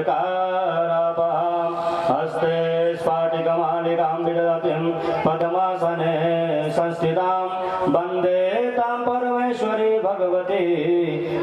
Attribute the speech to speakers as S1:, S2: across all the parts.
S1: जाड्यान्धकारापहां हस्ते स्फाटिकमालिकां विदधतीं पद्मासने संस्थितां वन्दे तां परमेश्वरी भगवती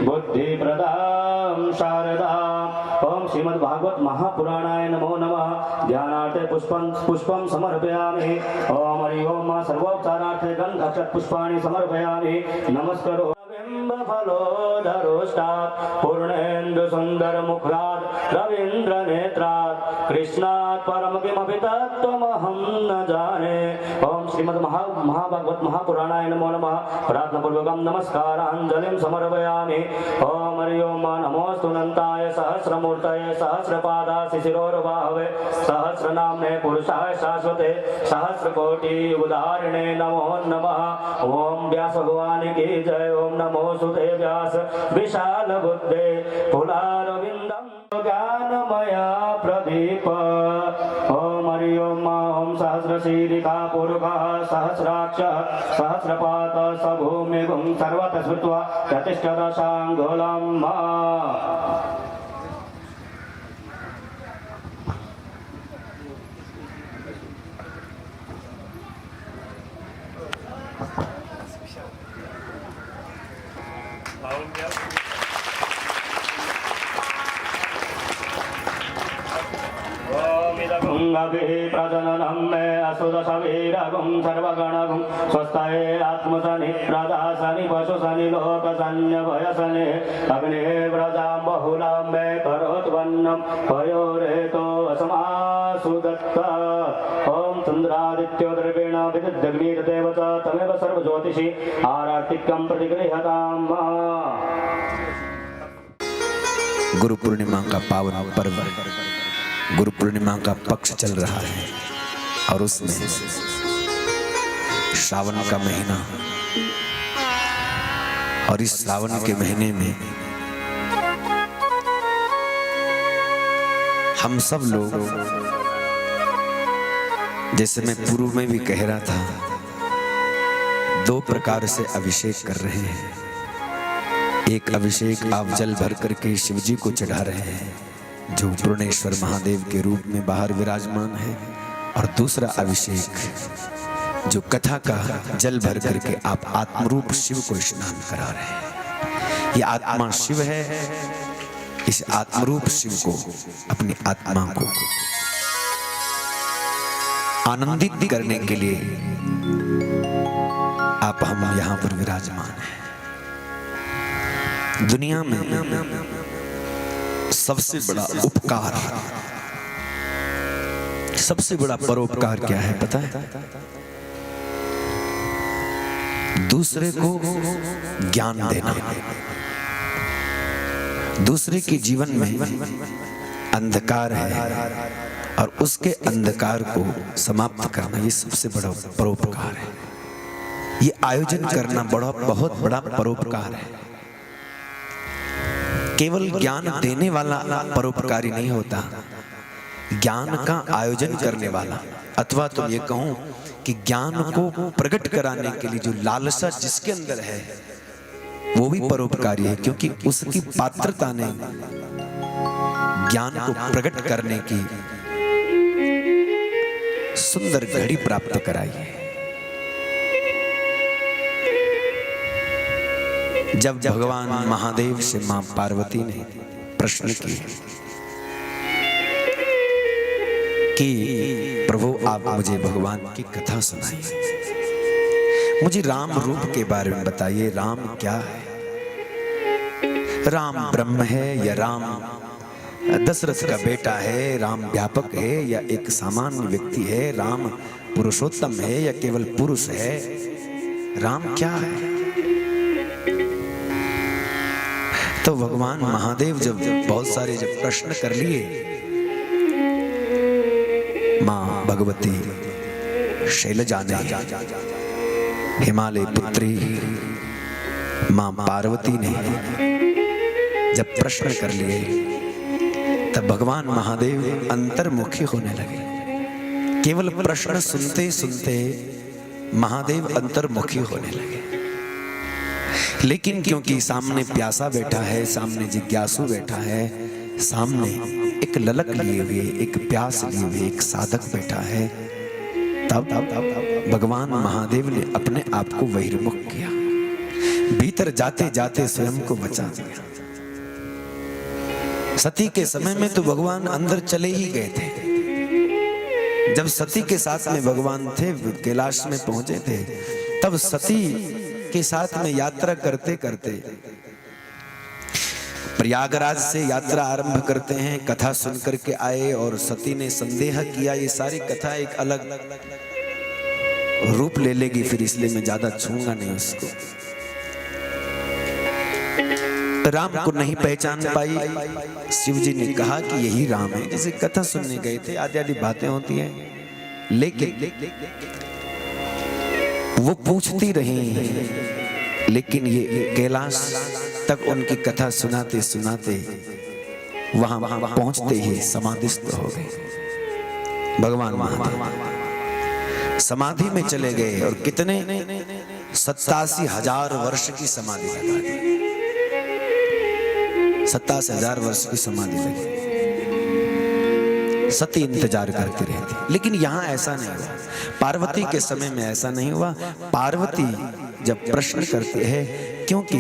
S1: बुद्धिप्रदां शारदाम्। ओम श्रीमद्भागवत महापुराणाय नमो नमः। ध्यानार्थे पुष्पं समर्पयामि। ओम हरि ओम सर्वोपचारार्थे गंध अक्षत पुष्पाणि समर्पयामि। नमस्करो बिम्बफलोदरोष्टात् पूर्णेन्दु सुंदर मुखरात् रवीन्द्र नेत्रात् कृष्णात् परम किमपि तत्त्वमहं न जाने। ओम श्रीमद् महाभागवत महापुराणाय नमो नमः। प्रार्थना पूर्वकं नमस्काराञ्जलिं समर्पयामि। ओम हरि ओम नमोस्तु अनंताय सहस्रमूर्तये सहस्रपादाय शिशिरोर्बाहवे सहस्रनाम्ने पुरुषाय शाश्वते सहस्रकोटि उदाहरणे नमो नमः। ओम व्यास भगवान की जय। ओम नमो सुते व्यास विशाल बुद्धे फुलारविंदम ज्ञानमया प्रदीप। ओम हरि ओम ओम सहस्रशीलिका पुरुषः सहस्राक्ष सहस्रपाद सभूमिगुं सर्वतः श्रुत्वा प्रतिष्ठदशाङ्गुलं। प्रजननं मे असुरसवीरगुं सर्वगणगुं स्वस्थये आत्मसनि प्रदासनि पशुसनि लोकसन्यभयसनि अग्ने व्रजां बहुलां मे करोत्वन्नं पयोरेतो असमासु दत्त। ओम चन्द्रादित्यो द्रवेण विदुद्दग्निर्देव च तमेव सर्वज्योतिषि आरार्तिकं प्रतिगृह्यताम्।
S2: गुरु पूर्णिमा का पावन पर्व, गुरु पूर्णिमा का पक्ष चल रहा है और उसमें श्रावण का महीना, और इस श्रावण के महीने में हम सब लोग, जैसे मैं पूर्व में भी कह रहा था, दो प्रकार से अभिषेक कर रहे हैं। एक अभिषेक आप जल भर करके शिव जी को चढ़ा रहे हैं जो पूर्णेश्वर महादेव के रूप में बाहर विराजमान है, और दूसरा अभिषेक जो कथा का जल भर करके आप आत्मरूप शिव को स्नान करा रहे हैं। ये आत्मा शिव है, इस आत्मरूप शिव को, अपनी आत्मा को आनंदित करने के लिए आप हम यहाँ पर विराजमान हैं। दुनिया में सबसे बड़ा उपकार, सबसे बड़ा परोपकार क्या है पता है? दूसरे को ज्ञान देना, दूसरे के जीवन में अंधकार है और उसके अंधकार को समाप्त करना, ये सबसे बड़ा परोपकार है। ये आयोजन करना बहुत बड़ा परोपकार है। केवल ज्ञान देने वाला परोपकारी नहीं होता, ज्ञान का आयोजन करने वाला, अथवा तो ये कहूं कि ज्ञान को प्रकट कराने के लिए जो लालसा जिसके अंदर है वो भी परोपकारी है, क्योंकि उसकी पात्रता ने ज्ञान को प्रकट करने की सुंदर घड़ी प्राप्त कराई है। जब भगवान महादेव से मां पार्वती ने प्रश्न किया कि प्रभु आप मुझे भगवान की कथा सुनाइए, मुझे राम रूप के बारे में बताइए, राम क्या है? राम ब्रह्म है या राम दशरथ का बेटा है, राम व्यापक है या एक सामान्य व्यक्ति है, राम पुरुषोत्तम है या केवल पुरुष है, राम क्या है? तो भगवान महादेव जब बहुत सारे प्रश्न कर लिए, मां भगवती शैलजा ने, हिमालय पुत्री मां पार्वती ने जब प्रश्न कर लिए तब भगवान महादेव अंतर्मुखी होने लगे। केवल प्रश्न सुनते सुनते महादेव अंतर्मुखी होने लगे। लेकिन क्योंकि सामने प्यासा बैठा है, सामने जिज्ञासु बैठा है, सामने एक ललक लिए हुए, एक प्यास लिए हुए एक साधक बैठा है, तब भगवान महादेव ने अपने आप को बहिर्मुख किया। भीतर जाते जाते स्वयं को बचा दिया। सती के समय में तो भगवान अंदर चले ही गए थे। जब सती के साथ में भगवान थे, कैलाश में पहुंचे थे, तब सती के साथ में यात्रा करते करते प्रयागराज से यात्रा आरंभ करते हैं। कथा सुन करके आए और सती ने संदेह किया। ये सारी कथा एक अलग रूप ले लेगी, फिर इसलिए मैं ज्यादा छूंगा नहीं उसको। राम को नहीं पहचान पाई। शिव जी ने कहा कि यही राम है। जैसे कथा सुनने गए थे, आदि आदि बातें होती हैं, लेकिन वो पूछती रही। लेकिन ये कैलाश तक उनकी कथा सुनाते सुनाते वहां पहुंचते ही समाधिस्थ हो गए। भगवान महादेव समाधि में चले गए और कितने 87,000 वर्ष की समाधि लगा दी। 87,000 वर्ष की समाधि लगी। सती इंतजार करती रहती। लेकिन यहां ऐसा नहीं हुआ। पार्वती के समय में ऐसा नहीं हुआ। पार्वती जब प्रश्न करते हैं, क्योंकि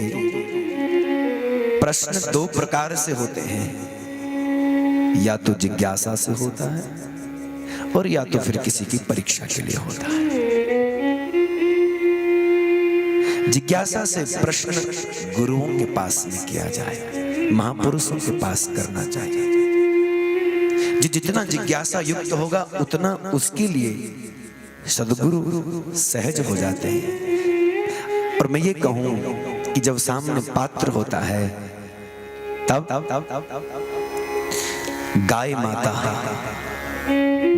S2: प्रश्न दो प्रकार से होते हैं, या तो जिज्ञासा से होता है और या तो फिर किसी की परीक्षा के लिए होता है। जिज्ञासा से प्रश्न गुरुओं के पास में किया जाए, महापुरुषों के पास करना चाहिए। जो जितना जिज्ञासा युक्त होगा उतना उसके लिए सद्गुरु सहज हो जाते हैं। और मैं ये कहूं कि जब सामने पात्र होता है तब गाय माता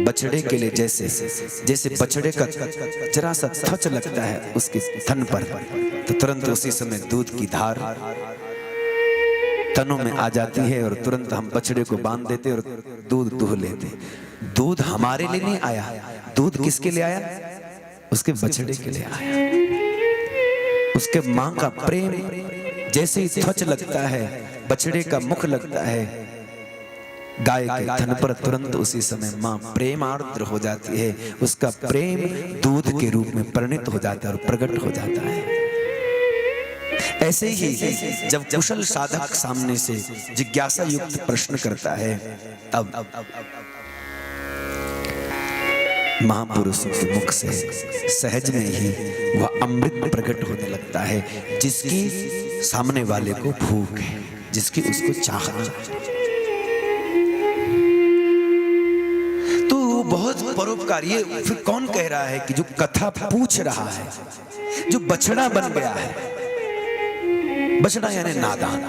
S2: बछड़े के लिए जैसे बछड़े का जरा सा थच लगता है उसके थन पर, तो तुरंत उसी समय दूध की धार तनों में आ जाती है और तुरंत हम बछड़े को बांध देते और दूध दूह लेते। दूध हमारे लिए नहीं आया, दूध किसके लिए आया? उसके बछड़े के लिए आया। उसके मां का प्रेम जैसे ही ध्वज लगता है, बछड़े का मुख लगता है गाय के थन पर, तुरंत उसी समय मां प्रेम आर्द्र हो जाती है। उसका प्रेम दूध के रूप में परिणित हो जाता है और प्रकट हो जाता है। ऐसे ही जब कुशल साधक सामने से जिज्ञासा युक्त प्रश्न करता है, तब महापुरुषों के मुख से सहज में ही वह अमृत प्रकट होने लगता है, जिसकी सामने वाले को भूख है, जिसकी उसको चाहना है। तो बहुत परोपकारी। ये फिर कौन कह रहा है कि जो कथा पूछ रहा है, जो बछड़ा बन गया है, बछड़ा यानी नादान,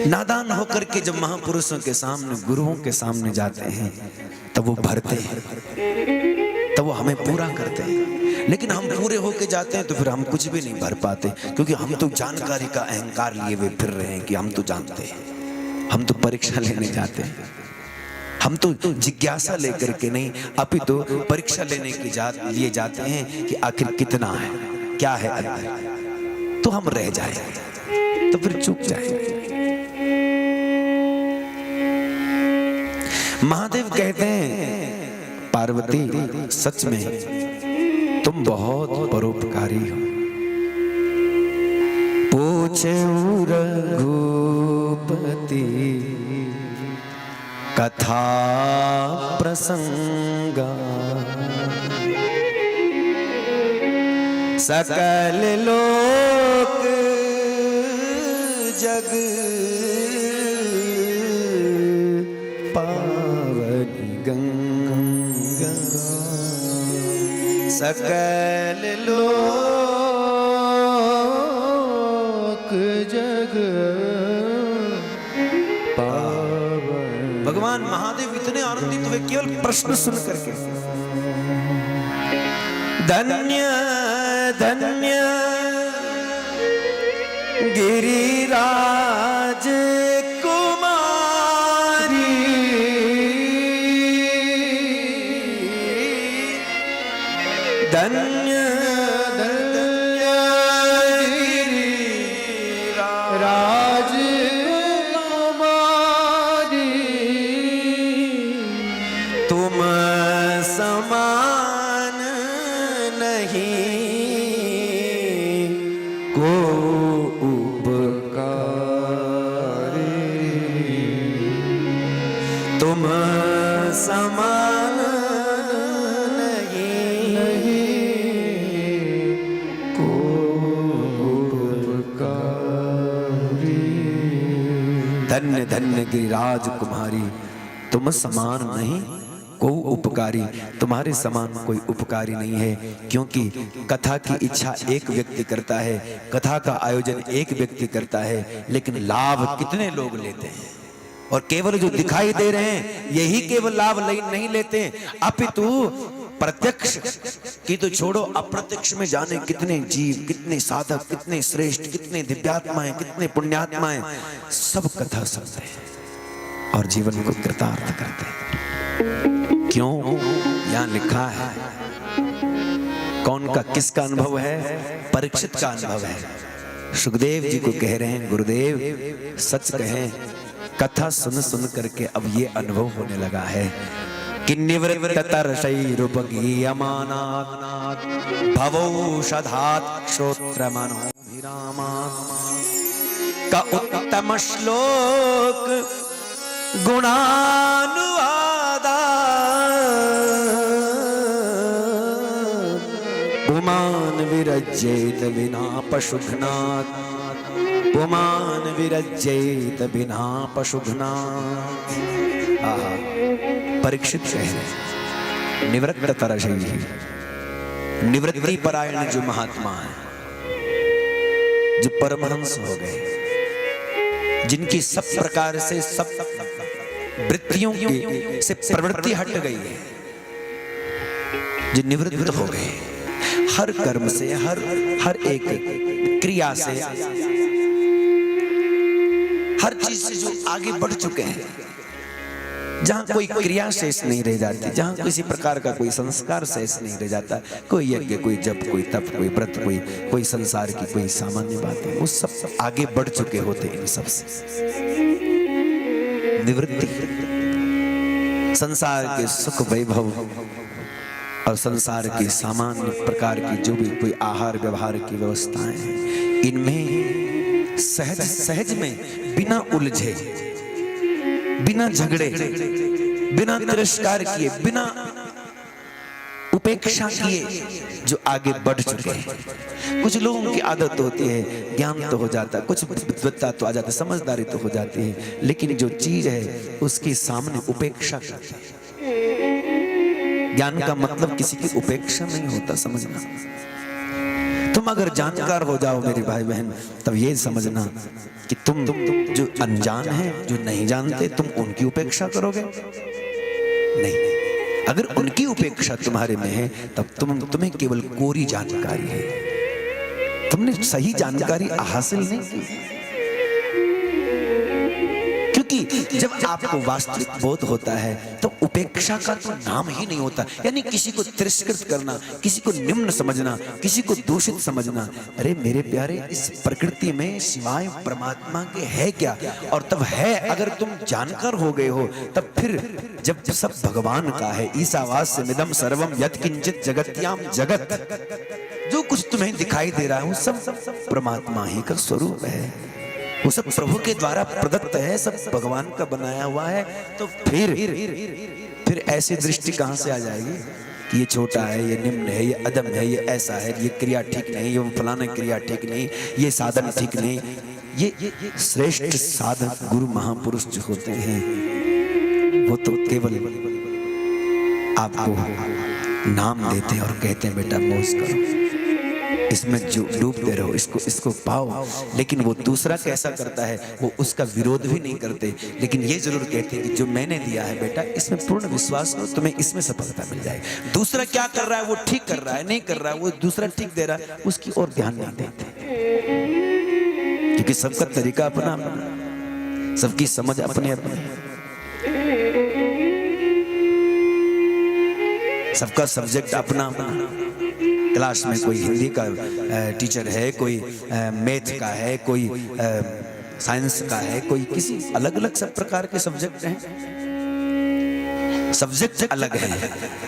S2: नादान होकर के जब महापुरुषों के सामने, गुरुओं के सामने जाते हैं, तब वो भरते हैं, तब वो हमें पूरा करते हैं। लेकिन हम पूरे होके जाते हैं तो फिर हम कुछ भी नहीं भर पाते, क्योंकि हम तो जानकारी का अहंकार लिए हुए फिर रहे हैं कि हम तो जानते हैं। हम तो परीक्षा लेने जाते हैं, हम तो जिज्ञासा लेकर के नहीं, अपितु तो परीक्षा लेने के लिए जाते हैं कि आखिर कितना है, क्या है अंदर। तो हम रह जाए तो फिर चूक जाए। महादेव कहते हैं, पार्वती सच में तुम बहुत परोपकारी हो। पूछे रघुपति कथा प्रसंगा, सकल लोक जग पावनी गंगा, सकल लोक जग पावन। भगवान महादेव इतने आनंदित हुए केवल प्रश्न सुन करके। धन्य धन्य गिरिराज कुमारी धन्य धन्य गिरिराज कुमारी तुम समान नहीं को उपकारी तुम समान नहीं को उपकारी। धन्य धन्य गिरिराज कुमारी तुम समान नहीं को उपकारी। तुम्हारे समान कोई उपकारी नहीं है, क्योंकि कथा की इच्छा एक व्यक्ति करता है, कथा का आयोजन एक व्यक्ति करता है, लेकिन लाभ कितने लोग लेते हैं। और केवल जो दिखाई दे रहे हैं यही केवल लाभ नहीं लेते, अपितु प्रत्यक्ष की तो छोड़ो, अप्रत्यक्ष में जाने कितने जीव, कितने साधक, कितने श्रेष्ठ, कितने दिव्यात्माएं, कितने पुण्यात्माएं सब कथा सुनते हैं और जीवन को कृतार्थ करते हैं। क्यों? यहां लिखा है। कौन का किसका अनुभव है? परीक्षित का अनुभव है। सुखदेव जी को कह रहे हैं, गुरुदेव सच कहें, कथा सुन सुन करके अब ये अनुभव होने लगा है कि निवृत्ततरशैरुपगीयमानात् भवौषधात् श्रोत्रमनोभिरामात् का उत्तम श्लोक गुणानुवादा पुमान विरज्येत विना पशुघ्नात् पुमान विरज्येत बिना पशुघ्नात्। आहा, परीक्षित है निवृत्ततरशैः, निवृत्ति परायण जो महात्मा है, जो परमहंस हो गए, जिनकी सब प्रकार से सब वृत्तियों की से प्रवृत्ति हट गई है, जो निवृत्त हो गए, हर कर्म से, हर एक क्रिया से, हर चीज से जो आगे बढ़ चुके हैं, जहां कोई क्रिया शेष नहीं रह जाती, जहां किसी प्रकार का कोई संस्कार शेष नहीं रह जाता, कोई यज्ञ, कोई जप, कोई तप, कोई व्रत, कोई संसार की कोई सामान्य बातें, वो सब आगे बढ़ चुके होते इन सब से। निवृत्ति संसार के सुख वैभव और संसार की सामान्य प्रकार की जो भी कोई आहार व्यवहार की व्यवस्थाएं हैं, इनमें सहज सहज में बिना उलझे, बिना झगड़े, बिना तिरस्कार किए, बिना उपेक्षा किए जो आगे बढ़ चुके हैं। कुछ लोगों की आदत होती है, ज्ञान तो हो जाता है, कुछ विद्वत्ता तो आ जाता है, समझदारी तो हो जाती है, लेकिन जो चीज है उसके सामने उपेक्षा करते हैं। ज्ञान का मतलब किसी की उपेक्षा नहीं होता, समझना। तुम अगर जानकार हो जाओ मेरे भाई बहन, तब ये समझना कि तुम जो अनजान है, जो नहीं जानते, तुम उनकी उपेक्षा करोगे नहीं। अगर उनकी उपेक्षा तुम्हारे में है, तब तुम्हें केवल कोरी जानकारी है, तुमने सही जानकारी हासिल नहीं की। क्योंकि जब आपको वास्तविक बोध होता है तो उपेक्षा का तो नाम ही नहीं होता। यानी किसी को तिरस्कृत करना, किसी को निम्न समझना, किसी को दूषित समझना। अरे मेरे प्यारे, इस प्रकृति में सिवाय परमात्मा के है क्या? और तब है, अगर तुम जानकर हो गए हो, तब फिर जब सब भगवान का है, ईशावास्यमिदं सर्वम यत्किंचित जगत्याम जगत, जो कुछ तुम्हें दिखाई दे रहा है वो सब परमात्मा ही का स्वरूप है, वो सब प्रभु के द्वारा प्रदत्त है, सब भगवान का बनाया हुआ है। तो फिर ऐसी दृष्टि कहां से आ जाएगी कि ये छोटा है, ये निम्न है, ये अदम है, ये ऐसा है, ये क्रिया ठीक नहीं, ये फलाना क्रिया ठीक नहीं, ये साधन ठीक नहीं। ये श्रेष्ठ साधक गुरु महापुरुष जो होते हैं वो तो केवल आपको नाम देते हैं और कहते हैं बेटा मौज करो, इसमें जो डूबते रहो, इसको पाओ। लेकिन वो दूसरा कैसा करता है, वो उसका विरोध भी नहीं करते, लेकिन ये जरूर कहते हैं कि जो मैंने दिया है बेटा, इसमें पूर्ण विश्वास करो, तुम्हें इसमें सफलता मिल जाएगी। दूसरा क्या कर रहा है, वो ठीक कर रहा है, नहीं कर रहा है, वो दूसरा ठीक दे रहा है, उसकी ओर ध्यान नहीं देते। क्योंकि सबका तरीका अपना अपना, सबकी समझ अपने अपने, सबका सब्जेक्ट अपना अपना। क्लास में कोई हिंदी का टीचर है, कोई मैथ का है, कोई साइंस का है, कोई किसी अलग अलग सब प्रकार के सब्जेक्ट हैं, सब्जेक्ट अलग है,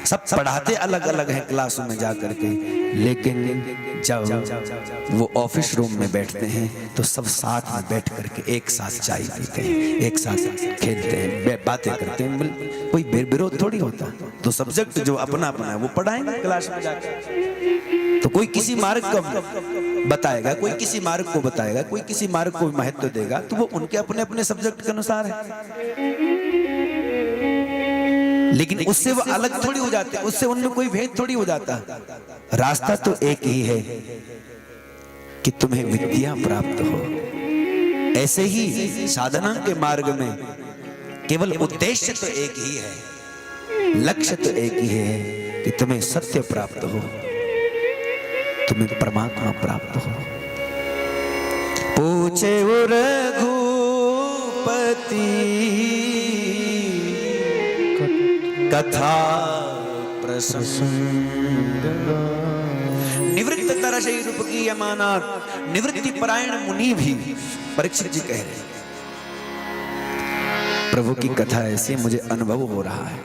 S2: सब पढ़ाते अलग अलग हैं क्लासों में जाकर के। लेकिन जब वो ऑफिस रूम में बैठते हैं तो सब साथ में बैठ करके एक साथ चाय पीते हैं, एक साथ खेलते हैं, बातें करते हैं, कोई विरोध थोड़ी होता। तो सब्जेक्ट जो अपना अपना है वो पढ़ाएंगे क्लास में जाकर। तो कोई किसी मार्ग को बताएगा, कोई किसी मार्ग को बताएगा, कोई किसी मार्ग को महत्व देगा, तो वो उनके अपने अपने सब्जेक्ट के अनुसार है। लेकिन उससे वो अलग थोड़ी हो जाते, उससे उनमें कोई भेद थोड़ी हो जाता। रास्ता तो एक ही है कि तुम्हें विद्या प्राप्त हो। ऐसे ही साधना के मार्ग में केवल उद्देश्य तो एक ही है, लक्ष्य तो एक ही है कि तुम्हें सत्य प्राप्त हो, तुम्हें परमात्मा प्राप्त हो। पूछे रघुपति कथा प्रसंग, निवृत्त तरस रूप की अमानत, निवृत्ति परायण मुनि भी। परीक्षित जी कह रहे प्रभु की कथा ऐसी मुझे अनुभव हो रहा है,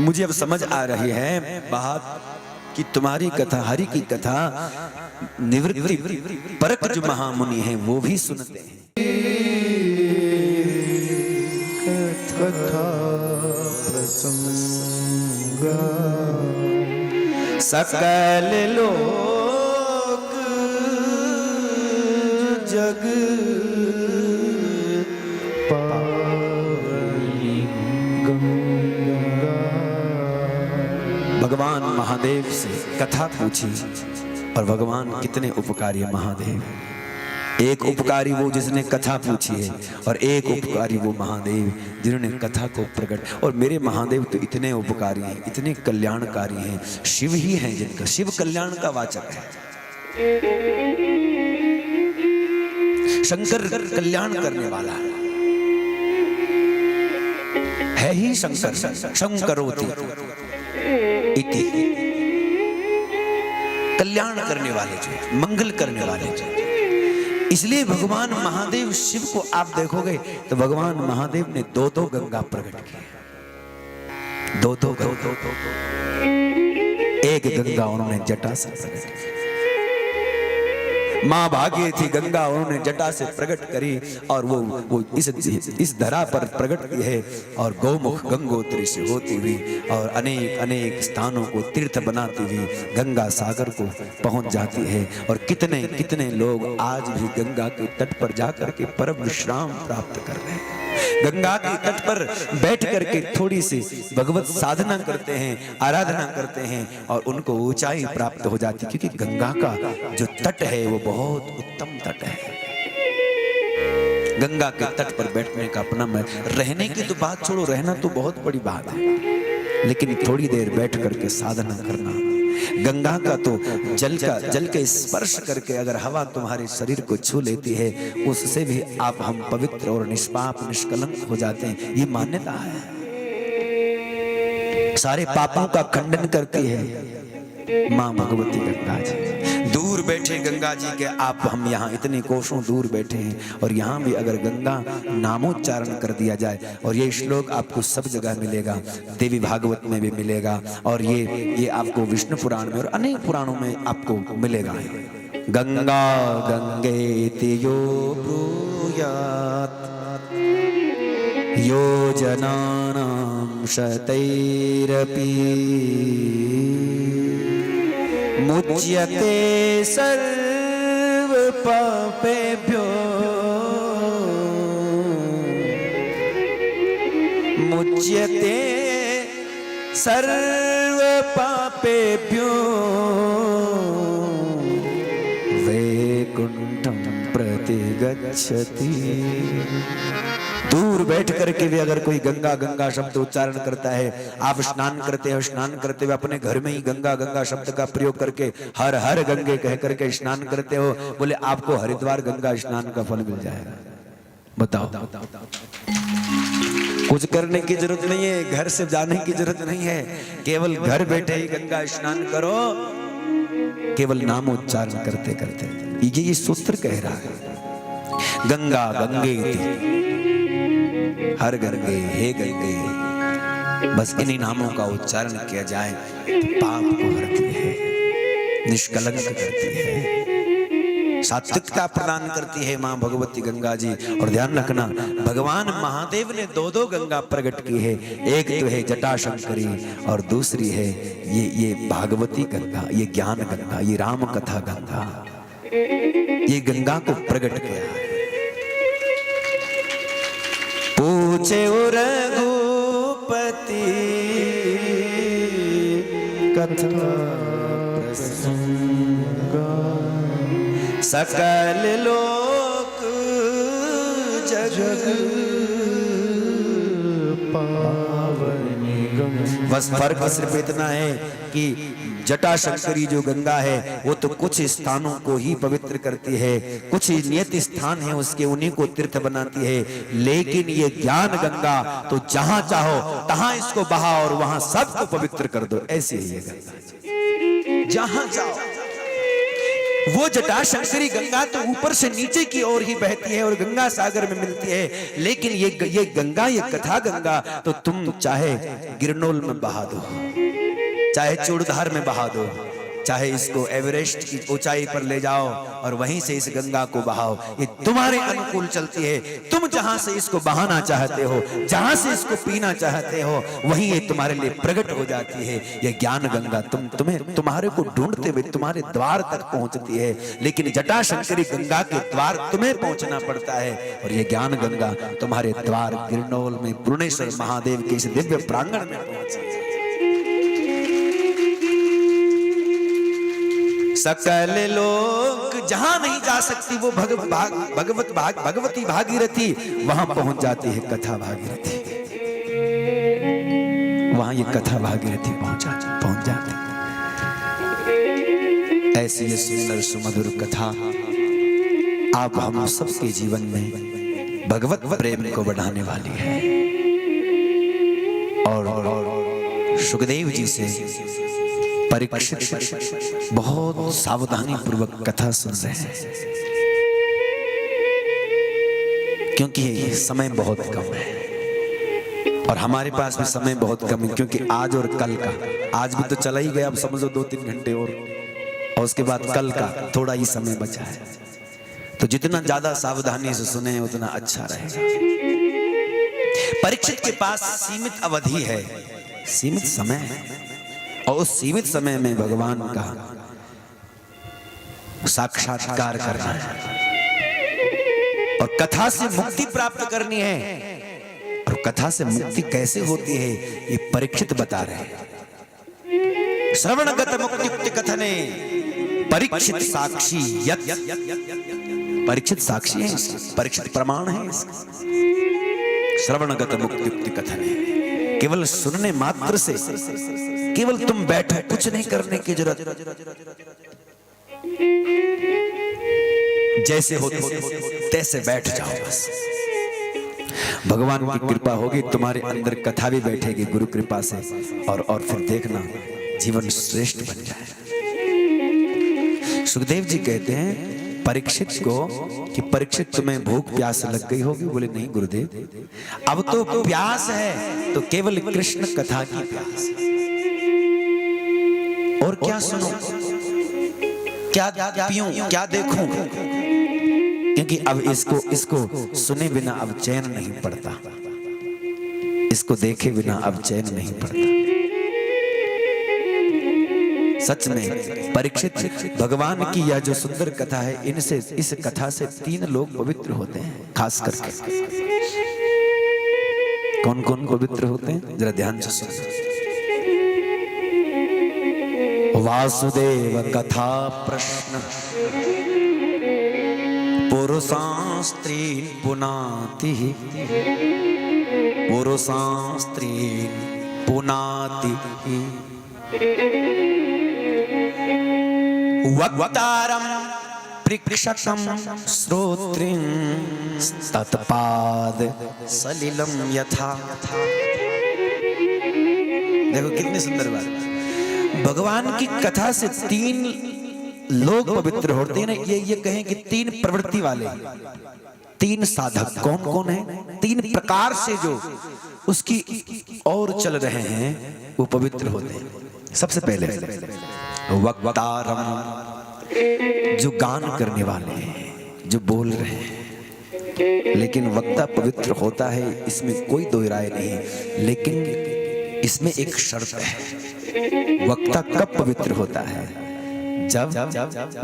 S2: मुझे अब समझ आ रही है बात कि तुम्हारी कथा, हरि की कथा निवृत्ति परक जो महामुनि हैं वो भी सुनते हैं। कथा प्रसंग सकल लोक जग भगवान महादेव से कथा पूछी, और भगवान कितने उपकारी है महादेव। एक उपकारी वो जिसने कथा पूछी है, और एक उपकारी वो महादेव जिन्होंने कथा को प्रकट। और मेरे महादेव तो इतने उपकारी हैं, इतने कल्याणकारी हैं, शिव ही हैं जिनका, शिव कल्याण का वाचक है। शंकर कल्याण करने वाला है ही शंकर, शंकरोति इति, कल्याण करने वाले जो, मंगल करने वाले जो। इसलिए भगवान महादेव शिव को आप देखोगे तो भगवान महादेव ने दो दो गंगा प्रकट की, दो दो गंगा। एक गंगा उन्होंने जटा से प्रकट की, मां भागीरथी गंगा उन्होंने जटा से प्रकट करी, और वो इस धरा पर प्रकट की है, और गौमुख गंगोत्री से होती हुई और अनेक अनेक स्थानों को तीर्थ बनाती हुई गंगा सागर को पहुंच जाती है। और कितने कितने लोग आज भी गंगा के तट पर जाकर के परम विश्राम प्राप्त कर रहे हैं। गंगा के तट पर बैठ करके थोड़ी सी भगवत साधना करते हैं, आराधना करते हैं, और उनको ऊंचाई प्राप्त हो जाती, क्योंकि गंगा का जो तट है वो बहुत उत्तम तट है। गंगा के तट पर बैठने का अपना मैं, रहने की तो बात छोड़ो, रहना तो बहुत बड़ी बात है, लेकिन थोड़ी देर बैठ करके साधना करना, गंगा का तो जल के स्पर्श करके अगर हवा तुम्हारे शरीर को छू लेती है, उससे भी आप हम पवित्र और निष्पाप निष्कलंक हो जाते हैं, ये मान्यता है। सारे पापों का खंडन करती है मां भगवती गंगा जी। दूर बैठे गंगा जी के आप, हम यहाँ इतने कोसों दूर बैठे हैं, और यहाँ भी अगर गंगा नामोच्चारण कर दिया जाए, और ये श्लोक आपको सब जगह मिलेगा, देवी भागवत में भी मिलेगा, और ये आपको विष्णु पुराण में और अनेक पुराणों में आपको मिलेगा। गंगा गंगेति यो ब्रूयात् योजनानां शतैरपि मुच्यते सर्व पापेभ्यो, मुच्यते सर्व पापेभ्यो वैकुंठं प्रति गच्छति। दूर बैठ करके भी अगर कोई गंगा गंगा शब्द उच्चारण करता है, आप स्नान करते हो, स्नान करते हुए अपने घर में ही गंगा गंगा शब्द का प्रयोग करके हर हर गंगे कह करके स्नान करते हो, बोले आपको हरिद्वार गंगा स्नान का फल मिल जाएगा। बताओ, कुछ करने की जरूरत नहीं है, घर से जाने की जरूरत नहीं है, केवल घर बैठे ही गंगा स्नान करो, केवल नाम उच्चारण करते करते। ये सूत्र कह रहा है, गंगा गंगे हर गंगे हे गंगे, बस इन्हीं नामों का उच्चारण किया जाए, पाप को हरती है, निष्कलंक करती है, सात्विकता प्रदान करती है मां भगवती गंगा जी। और ध्यान रखना, भगवान महादेव ने दो दो गंगा प्रकट की है, एक तो है जटाशंकरी और दूसरी है ये भागवती गंगा, ये ज्ञान गंगा, ये राम कथा गंगा, ये गंगा को प्रकट किया है। पूछे रघुपति कथा सकल लोक जग पावनी गंगा। बस फर्क सिर्फ इतना है कि जटाशंकरी जो गंगा है वो तो कुछ स्थानों को ही पवित्र करती है, कुछ नियत स्थान है उसके, उन्हीं को तीर्थ बनाती है, लेकिन ये ज्ञान गंगा तो जहां चाहो तहां इसको बहा और वहां सबको पवित्र कर दो, ऐसी ही ये गंगा जहां चाहो। वो जटाशंकरी गंगा तो ऊपर से नीचे की ओर ही बहती है और गंगा सागर में मिलती है, लेकिन ये गंगा, ये कथा गंगा तो तुम चाहे गिरनोल में बहा दो, चाहे चूड़धार में बहा दो, चाहे इसको एवरेस्ट की ऊंचाई पर ले जाओ और वहीं से इस गंगा को बहाओ, ये तुम्हारे अनुकूल चलती है। तुम जहां से इसको बहाना चाहते हो, जहां से इसको पीना चाहते हो, वहीं ये तुम्हारे लिए प्रकट हो जाती है। ये ज्ञान गंगा तुम्हारे को ढूंढते हुए तुम्हारे द्वार तक पहुंचती है, लेकिन जटाशंकरी गंगा के द्वार तुम्हें पहुंचना पड़ता है, और ये ज्ञान गंगा तुम्हारे द्वार गिरनौल में पूर्णेश्वर महादेव के इस दिव्य प्रांगण में पहुंची। सकल लोग जहां नहीं जा सकती वो भगवती भागीरथी वहां पहुंच जाती है, कथा भागीरथी, वहां ये कथा भागीरथी पहुंच जाती है। ऐसी ये सुंदर सुमधुर कथा आप हम सबके जीवन में भगवत प्रेम को बढ़ाने वाली है। और सुखदेव जी से परीक्षित बहुत सावधानी पूर्वक कथा सुन रहे हैं, क्योंकि समय बहुत कम है और हमारे पास भी समय बहुत कम है, क्योंकि आज और कल का, आज भी तो चला ही गया, अब समझो 2-3 घंटे और उसके बाद कल का थोड़ा ही समय बचा है। तो जितना ज्यादा सावधानी से सुने उतना अच्छा रहेगा। परीक्षित के पास सीमित अवधि है, सीमित समय है, और उस सीमित समय में भगवान का साक्षात्कार करना है और कथा से मुक्ति प्राप्त करनी है। और कथा से मुक्ति कैसे होती है ये परीक्षित बता रहे हैं। श्रवणगत मुक्ति कथने परीक्षित साक्षी यत्, परीक्षित साक्षी है, परीक्षित प्रमाण है। श्रवणगत मुक्ति कथने, केवल सुनने मात्र से, केवल तुम बैठो, कुछ नहीं करने की जरूरत, जैसे हो तैसे बैठ जाओ बस। भगवान की कृपा होगी, तुम्हारे अंदर कथा भी बैठेगी गुरु कृपा से, और फिर देखना जीवन श्रेष्ठ बन जाए। सुखदेव जी कहते हैं परीक्षित को कि परीक्षित तुम्हें भूख प्यास लग गई होगी, बोले नहीं गुरुदेव, अब तो प्यास है तो केवल कृष्ण कथा की प्यास, और क्या सुनो, क्या पीऊं, क्या देखूं, क्योंकि अब इसको सुने बिना अब चैन नहीं पड़ता, इसको देखे बिना अब चैन नहीं पड़ता। सच में परीक्षित भगवान की यह जो सुंदर कथा है, इनसे, इस कथा से 3 लोग पवित्र होते हैं, खास करके। कौन कौन पवित्र होते हैं जरा ध्यान से सुनो। वासुदेव कथा प्रश्न पुरुषां स्त्रीन् पुनाति पुरुषां स्त्रीन् पुनाति वक्तारं पृक्षकं श्रोत्रिं तत्पाद सलिलं यथा। देखो कितनी सुंदर बात। भगवान की कथा से 3 लोग पवित्र होते हैं ना। ये कहें कि 3 प्रवृत्ति वाले, 3 साधक कौन कौन है, 3 प्रकार से जो उसकी और चल रहे हैं वो पवित्र होते हैं। सबसे पहले वक्तारम, जो गान करने वाले हैं, जो बोल रहे हैं। लेकिन वक्ता पवित्र होता है, इसमें कोई दो राय नहीं, लेकिन इसमें एक शर्त है। वक्ता कब पवित्र होता है? जब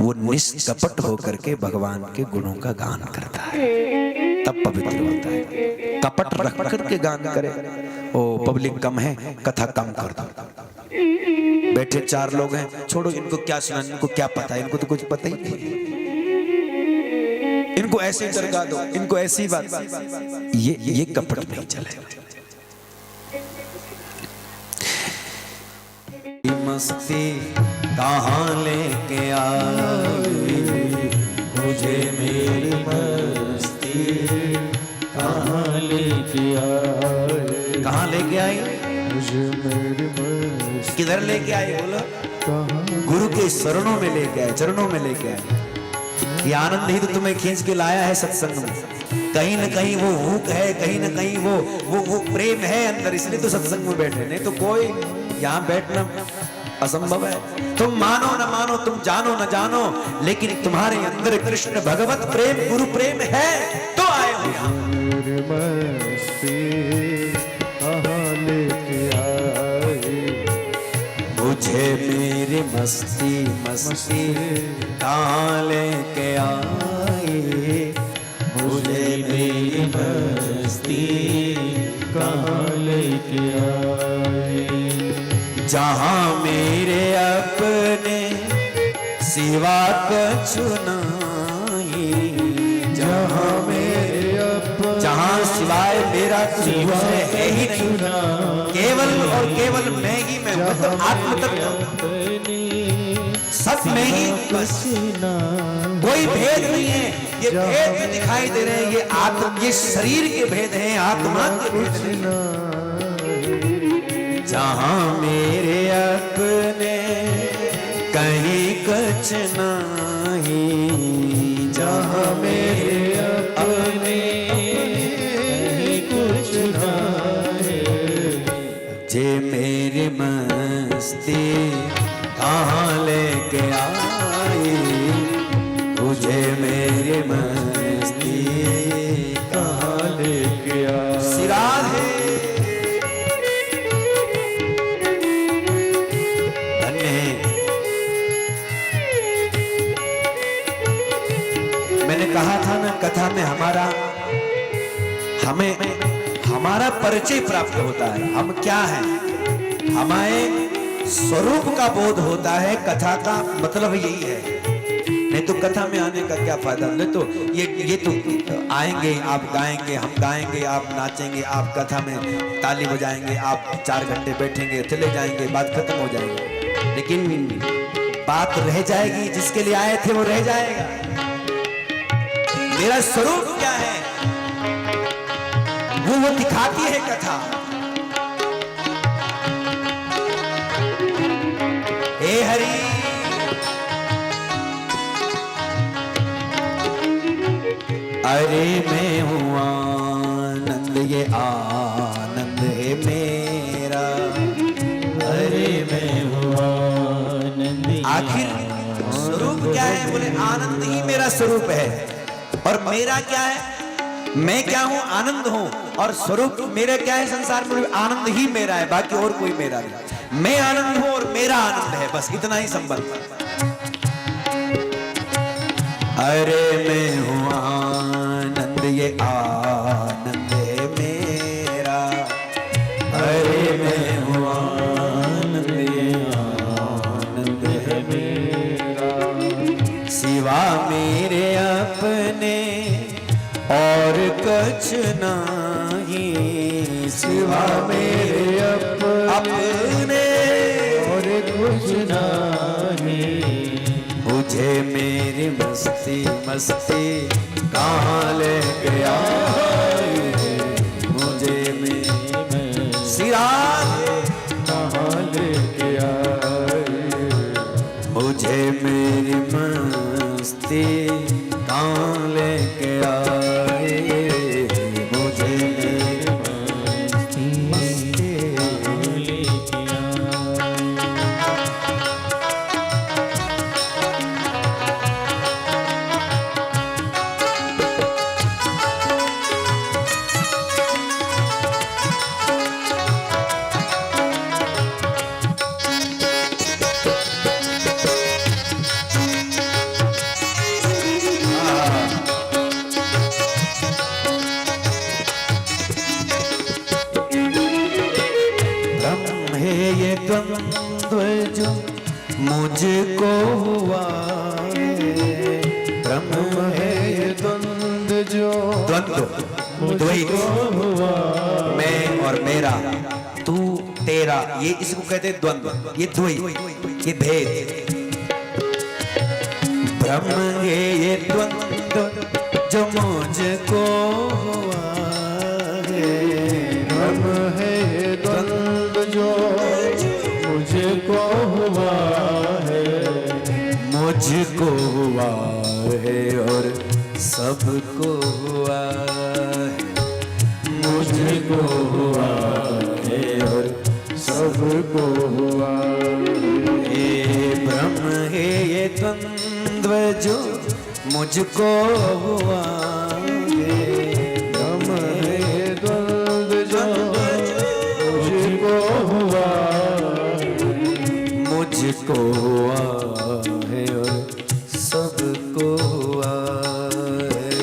S2: वो निष्कपट होकर के भगवान के गुणों का गान करता है, तब पवित्र होता है। कपट रख करके गान करे, ओ पब्लिक कम है, कथा कम कर दो, बैठे 4 लोग हैं, छोड़ो इनको क्या सुना, इनको क्या पता है, इनको तो कुछ पता ही नहीं, इनको ऐसे करवा दो, इनको ऐसी बात। ये कपट नहीं चलेगा। मस्ती कहाँ लेके आई मुझे, मेरी मस्ती कहाँ लेके आई, कहाँ लेके आई मुझे मेरी मस्ती, किधर लेके आई बोलो? गुरु के शरणों में लेके आए, चरणों में लेके आए। ये आनंद ही तो तुम्हें खींच के लाया है सत्संग में। कहीं न कहीं वो भूख है, कहीं न कहीं वो प्रेम है अंदर, इसलिए तो सत्संग में बैठे, नहीं तो कोई यहाँ बैठना असंभव है। तुम मानो न मानो, तुम जानो न जानो, लेकिन तुम्हारे अंदर कृष्ण भगवत प्रेम, गुरु प्रेम है तो आए हो यहाँ। मुझे मेरी मस्ती मस्ती कहाँ लेके आई, मुझे मेरी मस्ती कहाँ लेके आई। जहाँ मेरे अपने सिवा कछु नहीं, जहाँ मेरे अपने, जहाँ सिवाय मेरा कुछ है ही नहीं, केवल और केवल मैं ही मैं, मतलब आत्म तत्व सब में ही, बस कोई भेद नहीं है। ये भेद जो दिखाई दे रहे हैं ये आत्म, ये शरीर के भेद हैं, आत्मा के भेद नहीं। जहाँ मेरे अपने कहीं कुछ नहीं, जहाँ मेरे अपने कहीं कुछ नहीं, जे मेरी मस्ती कहाँ लेके आई, तुझे मेरी मस्ती कहाँ लेके आई। सिराज है कहा था ना, कथा में हमारा परिचय प्राप्त होता है। हम क्या हैं, हमारे स्वरूप का बोध होता है। कथा का मतलब यही है, नहीं तो कथा में आने का क्या फायदा। नहीं तो ये तो आएंगे, आप गाएंगे, हम गाएंगे, आप नाचेंगे, आप कथा में ताली बजाएंगे, आप 4 घंटे बैठेंगे, चले जाएंगे, बात खत्म हो जाएगी। लेकिन बात रह जाएगी, जिसके लिए आए थे वो रह जाएगा। मेरा स्वरूप क्या है वो दिखाती है कथा। हे हरि, अरे मैं हूँ आनंद, ये आनंद है मेरा, अरे मैं हूँ आनंद। आखिर स्वरूप क्या है? बोले आनंद ही मेरा स्वरूप है। और मेरा क्या है? मैं क्या हूं? आनंद हूं। और स्वरूप मेरा क्या है? संसार में आनंद ही मेरा है, बाकी और कोई मेरा नहीं। मैं आनंद हूं और मेरा आनंद है, बस इतना ही संबंध। अरे मैं हूं आनंद, ये आनंद है मेरा, अरे मैं हूं आनंद, ये आनंद है मेरा। सिवा मेरे अपने कछ नाही सिवा मेरे अपने
S3: और कुछ नहीं।
S2: मुझे मेरी मस्ती मस्ती कहाँ लेके आई, मुझे मेरी सिरा
S3: कहाँ लेके आई।
S2: मुझे मेरी मस्ती कहाँ लेके आए, मुझे मेरी मस्ती
S3: लेके आई।
S2: ब्रह्म है ये द्वंद्व जो मुझको हुआ है, ब्रह्म है ये
S3: द्वंद्व जो
S2: द्वंद्व द्वैत,
S3: हुआ।
S2: मैं और मेरा, तू तेरा, ये इसको कहते हैं द्वंद्व, ये द्वैत, ये भेद। ब्रह्म है ये द्वंद्व जो मुझको हुआ है,
S3: ब्रह्म है ये द्वंद्व जो मुझको हुआ है।
S2: मुझको हुआ है और सबको हुआ है,
S3: मुझको हुआ
S2: है और
S3: सबको हुआ।
S2: ये ब्रह्म है ये द्वंद्व जो मुझको हुआ है,
S3: ब्रह्म है ये द्वंद्व जो मुझको हुआ।
S2: मुझको हुआ है और सबको हुआ है,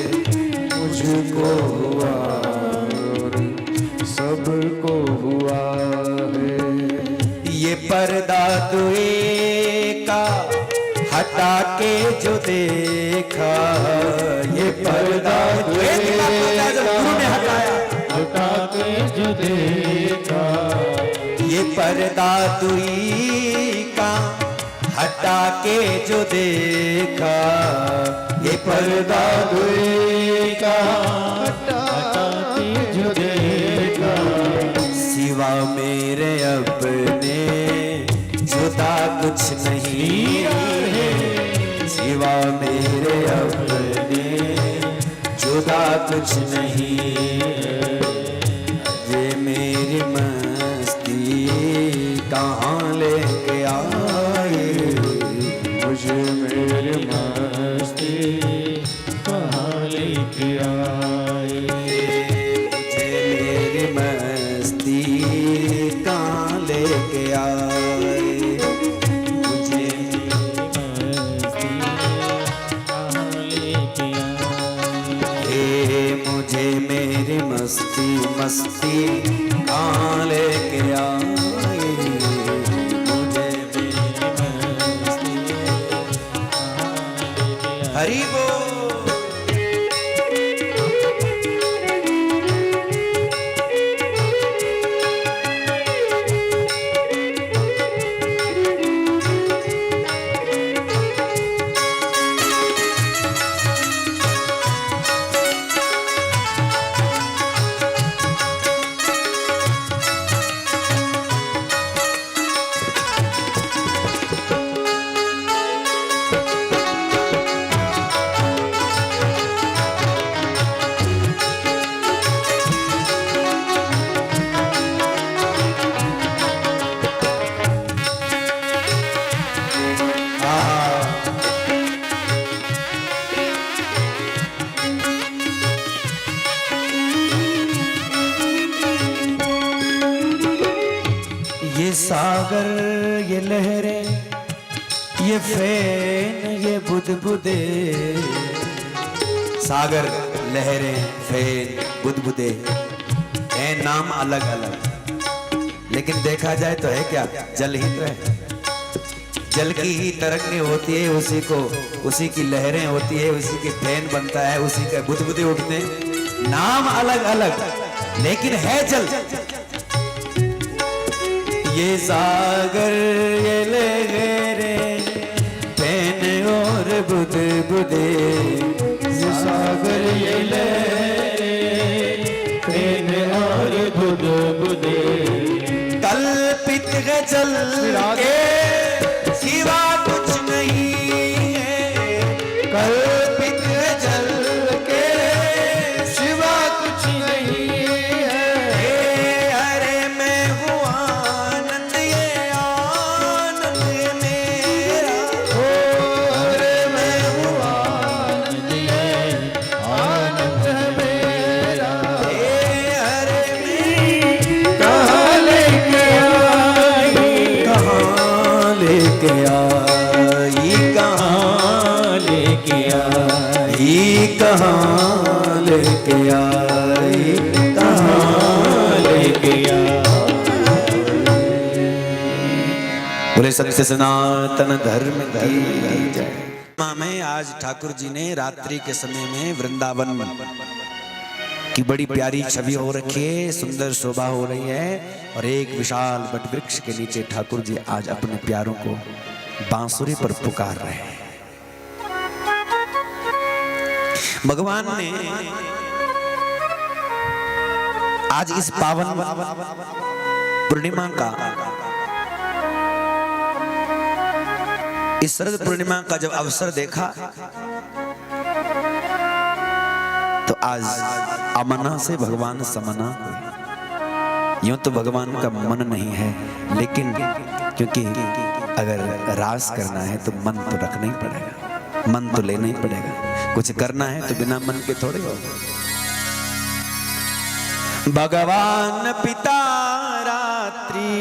S3: मुझको हुआ और सबको हुआ है।
S2: ये पर्दा दुए का हटा के जो देखा, ये पर्दा दुए का गुरु ने हटाया,
S3: हटा के जो देखा।
S2: ये पर्दा दुई का हटा के जो देखा, ये पर्दा
S3: दुए का हटा के जो देखा।
S2: सिवा मेरे अपने जुदा कुछ नहीं है, सिवा मेरे अपने जुदा कुछ नहीं है। ये मेरी मस्ती कहाँ लेके आए,
S3: मुझे मेरी मस्ती कहाँ लेके आई।
S2: मुझे मेरी मस्ती कहाँ लेके आए, मुझे
S3: मस्ती कहाँ लेके आई।
S2: मुझे मेरी मस्ती मस्ती कहाँ लेके आए, मुझे मेरी
S3: मस्ती कहाँ लेके आई।
S2: हरि बोल। ये सागर ये लहरें ये फैन ये बुदबुदे, सागर लहरें फैन बुदबुदे हैं नाम अलग अलग, लेकिन देखा जाए तो है क्या, जल ही तो है। जल की ही तरंगें होती है, उसी की लहरें होती है, उसी के फैन बनता है, उसी के बुदबुदे उठते हैं। नाम अलग अलग लेकिन है जल। ये सागर ये लहरे पैन और बुध बुधे,
S3: ये सागर ये लहरे पैन और बुध बुधे,
S2: कल्पित है जल के सिवा कुछ नहीं है, कल्पित है जल के
S3: सिवा कुछ नहीं है।
S2: अरे मैं हूँ आनंद ये आनंद मेरा,
S3: अरे मैं हूँ आनंद ये आनंद मेरा।
S2: अरे
S3: कहाँ लेके आई,
S2: कहाँ लेके आई,
S3: कहाँ लेके आई,
S2: कहाँ लेके आई,
S3: कहाँ लेके आई।
S2: बोले सत्य सनातन धर्म की जय। में आज ठाकुर जी ने रात्रि के समय में वृंदावन की बड़ी प्यारी छवि हो रखी है, सुंदर शोभा हो रही है और एक विशाल वटवृक्ष के नीचे ठाकुर जी आज अपने प्यारों को बांसुरी पर पुकार रहे हैं। भगवान ने आज इस पावन पूर्णिमा का, इस शरद पूर्णिमा का जब अवसर देखा तो आज अमना से भगवान समना हुए। यूं तो भगवान का मन नहीं है, लेकिन क्योंकि अगर रास करना है तो मन तो रखना ही पड़ेगा, मन तो लेना ही पड़ेगा। कुछ करना है तो बिना मन के थोड़े होगा। भगवान पिता रात्रि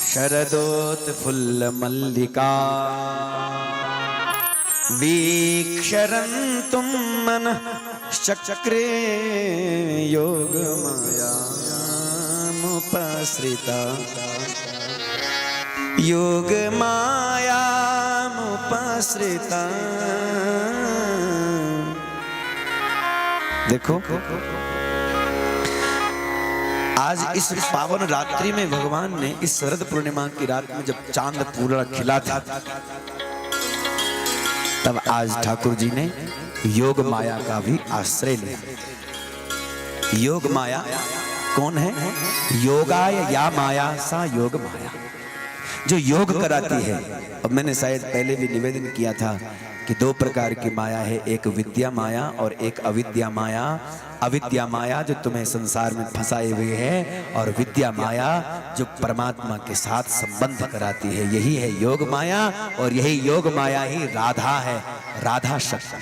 S2: शरदोत्फुल्ल मल्लिका वीक्षरन्तुं मनः चक्रे योग मायामुपश्रिता, योग मायामुपश्रिता। देखो आज इस पावन रात्रि में भगवान ने, इस शरद पूर्णिमा की रात में जब चांद पूरा खिला था, तब आज ठाकुर जी ने योग माया का भी आश्रय लिया। योग माया कौन है? योगाय या माया सा योग माया, जो योग कराती है। अब मैंने शायद पहले भी निवेदन किया था कि दो प्रकार की माया है, एक विद्या माया और एक अविद्या माया। अविद्या माया जो तुम्हें संसार में फंसाए हुए है, और विद्या माया जो परमात्मा के साथ संबंध कराती है, यही है योग माया। और यही योग माया ही राधा है, राधा शक्ति।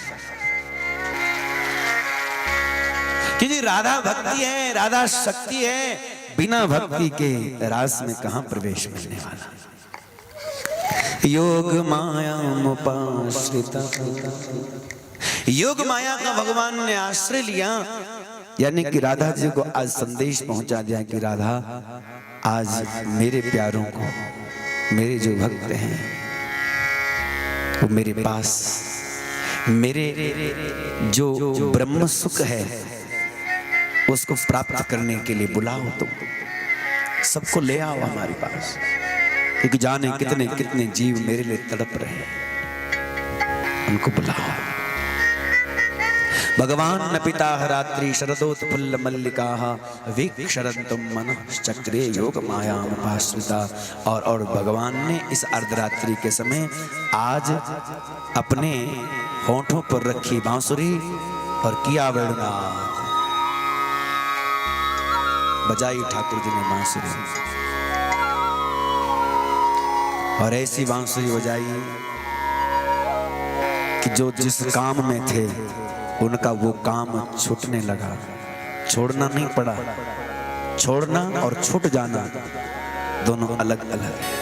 S2: क्योंकि राधा भक्ति है, राधा शक्ति है, बिना भक्ति के रास में कहां प्रवेश मिलने वाला। योग माया मुपाश्रिता, योग माया का भगवान ने आश्रय लिया, यानी कि राधा जी को आज संदेश पहुंचा दिया कि राधा, आज मेरे प्यारों को, मेरे जो भक्त हैं वो मेरे पास, मेरे जो ब्रह्म सुख है उसको प्राप्त करने के लिए बुलाओ। तुम सबको ले आओ हमारे पास, क्योंकि जाने कितने कितने जीव मेरे लिए तड़प रहे हैं, उनको बुलाओ। भगवान पिता रात्रि शरदोत्फुल्ल मल्लिका वीक्षरन्तुं मनः चक्रे योग मायामुपाश्रिता। और भगवान ने इस अर्धरात्रि के समय आज अपने होठों पर रखी बांसुरी और किया वेणुनाद, बजाई ठाकुर जी ने बांसुरी, और ऐसी बांसुरी बजाई कि जो जिस काम में थे उनका वो काम छूटने लगा। छोड़ना नहीं पड़ा, छोड़ना और छूट जाना दोनों अलग अलग है।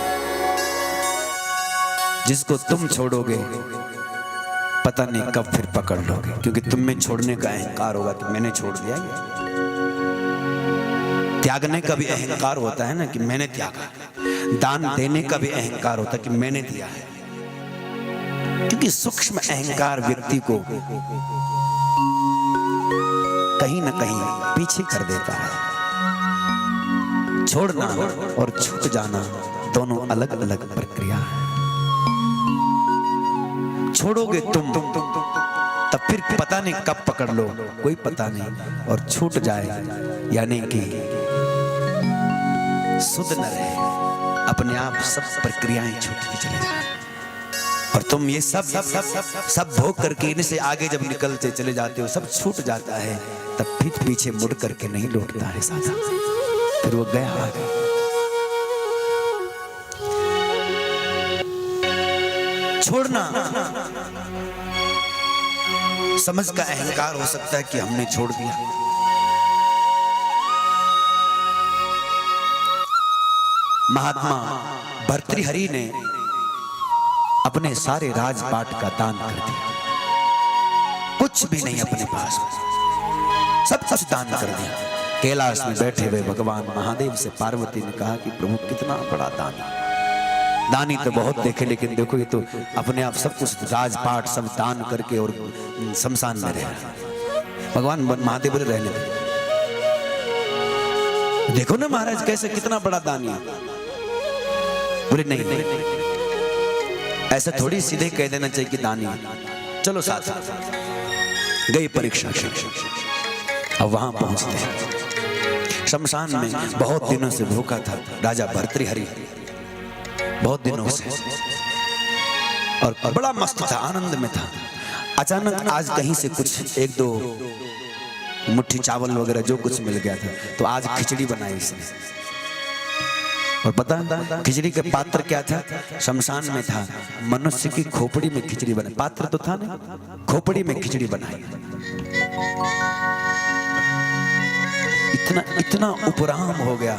S2: जिसको तुम छोड़ोगे पता नहीं कब फिर पकड़ लोगे, क्योंकि तुम में छोड़ने का अहंकार होगा कि मैंने छोड़ दिया। त्यागने का भी अहंकार होता है ना कि मैंने त्यागा, दान देने का भी अहंकार होता है कि मैंने दिया है। क्योंकि सूक्ष्म अहंकार व्यक्ति को कहीं ना कहीं पीछे कर देता है। छोड़ना और छूट जाना दोनों अलग अलग प्रक्रिया है। छोड़ोगे तुम तब फिर पता नहीं कब पकड़ लो, कोई पता नहीं, और छूट जाए यानी कि सुध न रहे, अपने आप सब प्रक्रियाएं छूटती चले जाए। और तुम ये सब भोग करके इनसे आगे जब निकलते चले जाते हो, सब छूट जाता है, तब फिर पीछे मुड़ करके नहीं लौटता है साधा, फिर वो गया आगे। छोड़ना समझ का अहंकार हो सकता है कि हमने छोड़ दिया। महात्मा भर्तृहरि ने अपने सारे राजपाट का दान कर दिया, कुछ भी नहीं अपने पास, सब कुछ दान कर दिया। कैलाश में बैठे हुए भगवान महादेव से पार्वती ने कहा कि प्रभु कितना बड़ा दानी, दानी तो बहुत देखे, लेकिन देखो ये तो अपने आप सब कुछ राजपाट सब दान करके और शमशान में रहे। भगवान महादेव बोले रहने दे, देखो ना महाराज कैसे कितना बड़ा दानी है। बोले नहीं, ऐसा थोड़ी सीधे कह देना चाहिए कि दानी है, चलो साथ गई परीक्षा। अब वहां पहुंचते हैं शमशान में, बहुत दिनों से भूखा था राजा भर्तृहरि, बहुत दिनों से, और बड़ा मस्त था, आनंद में था। अचानक आज कहीं से कुछ एक दो मुट्ठी चावल वगैरह जो कुछ मिल गया था, तो आज खिचड़ी बनाई इसने। और पता खिचड़ी का पात्र क्या था? शमशान में था, मनुष्य की खोपड़ी में खिचड़ी बनाई, पात्र तो था नहीं, खोपड़ी में खिचड़ी बनाई। इतना उपराम हो गया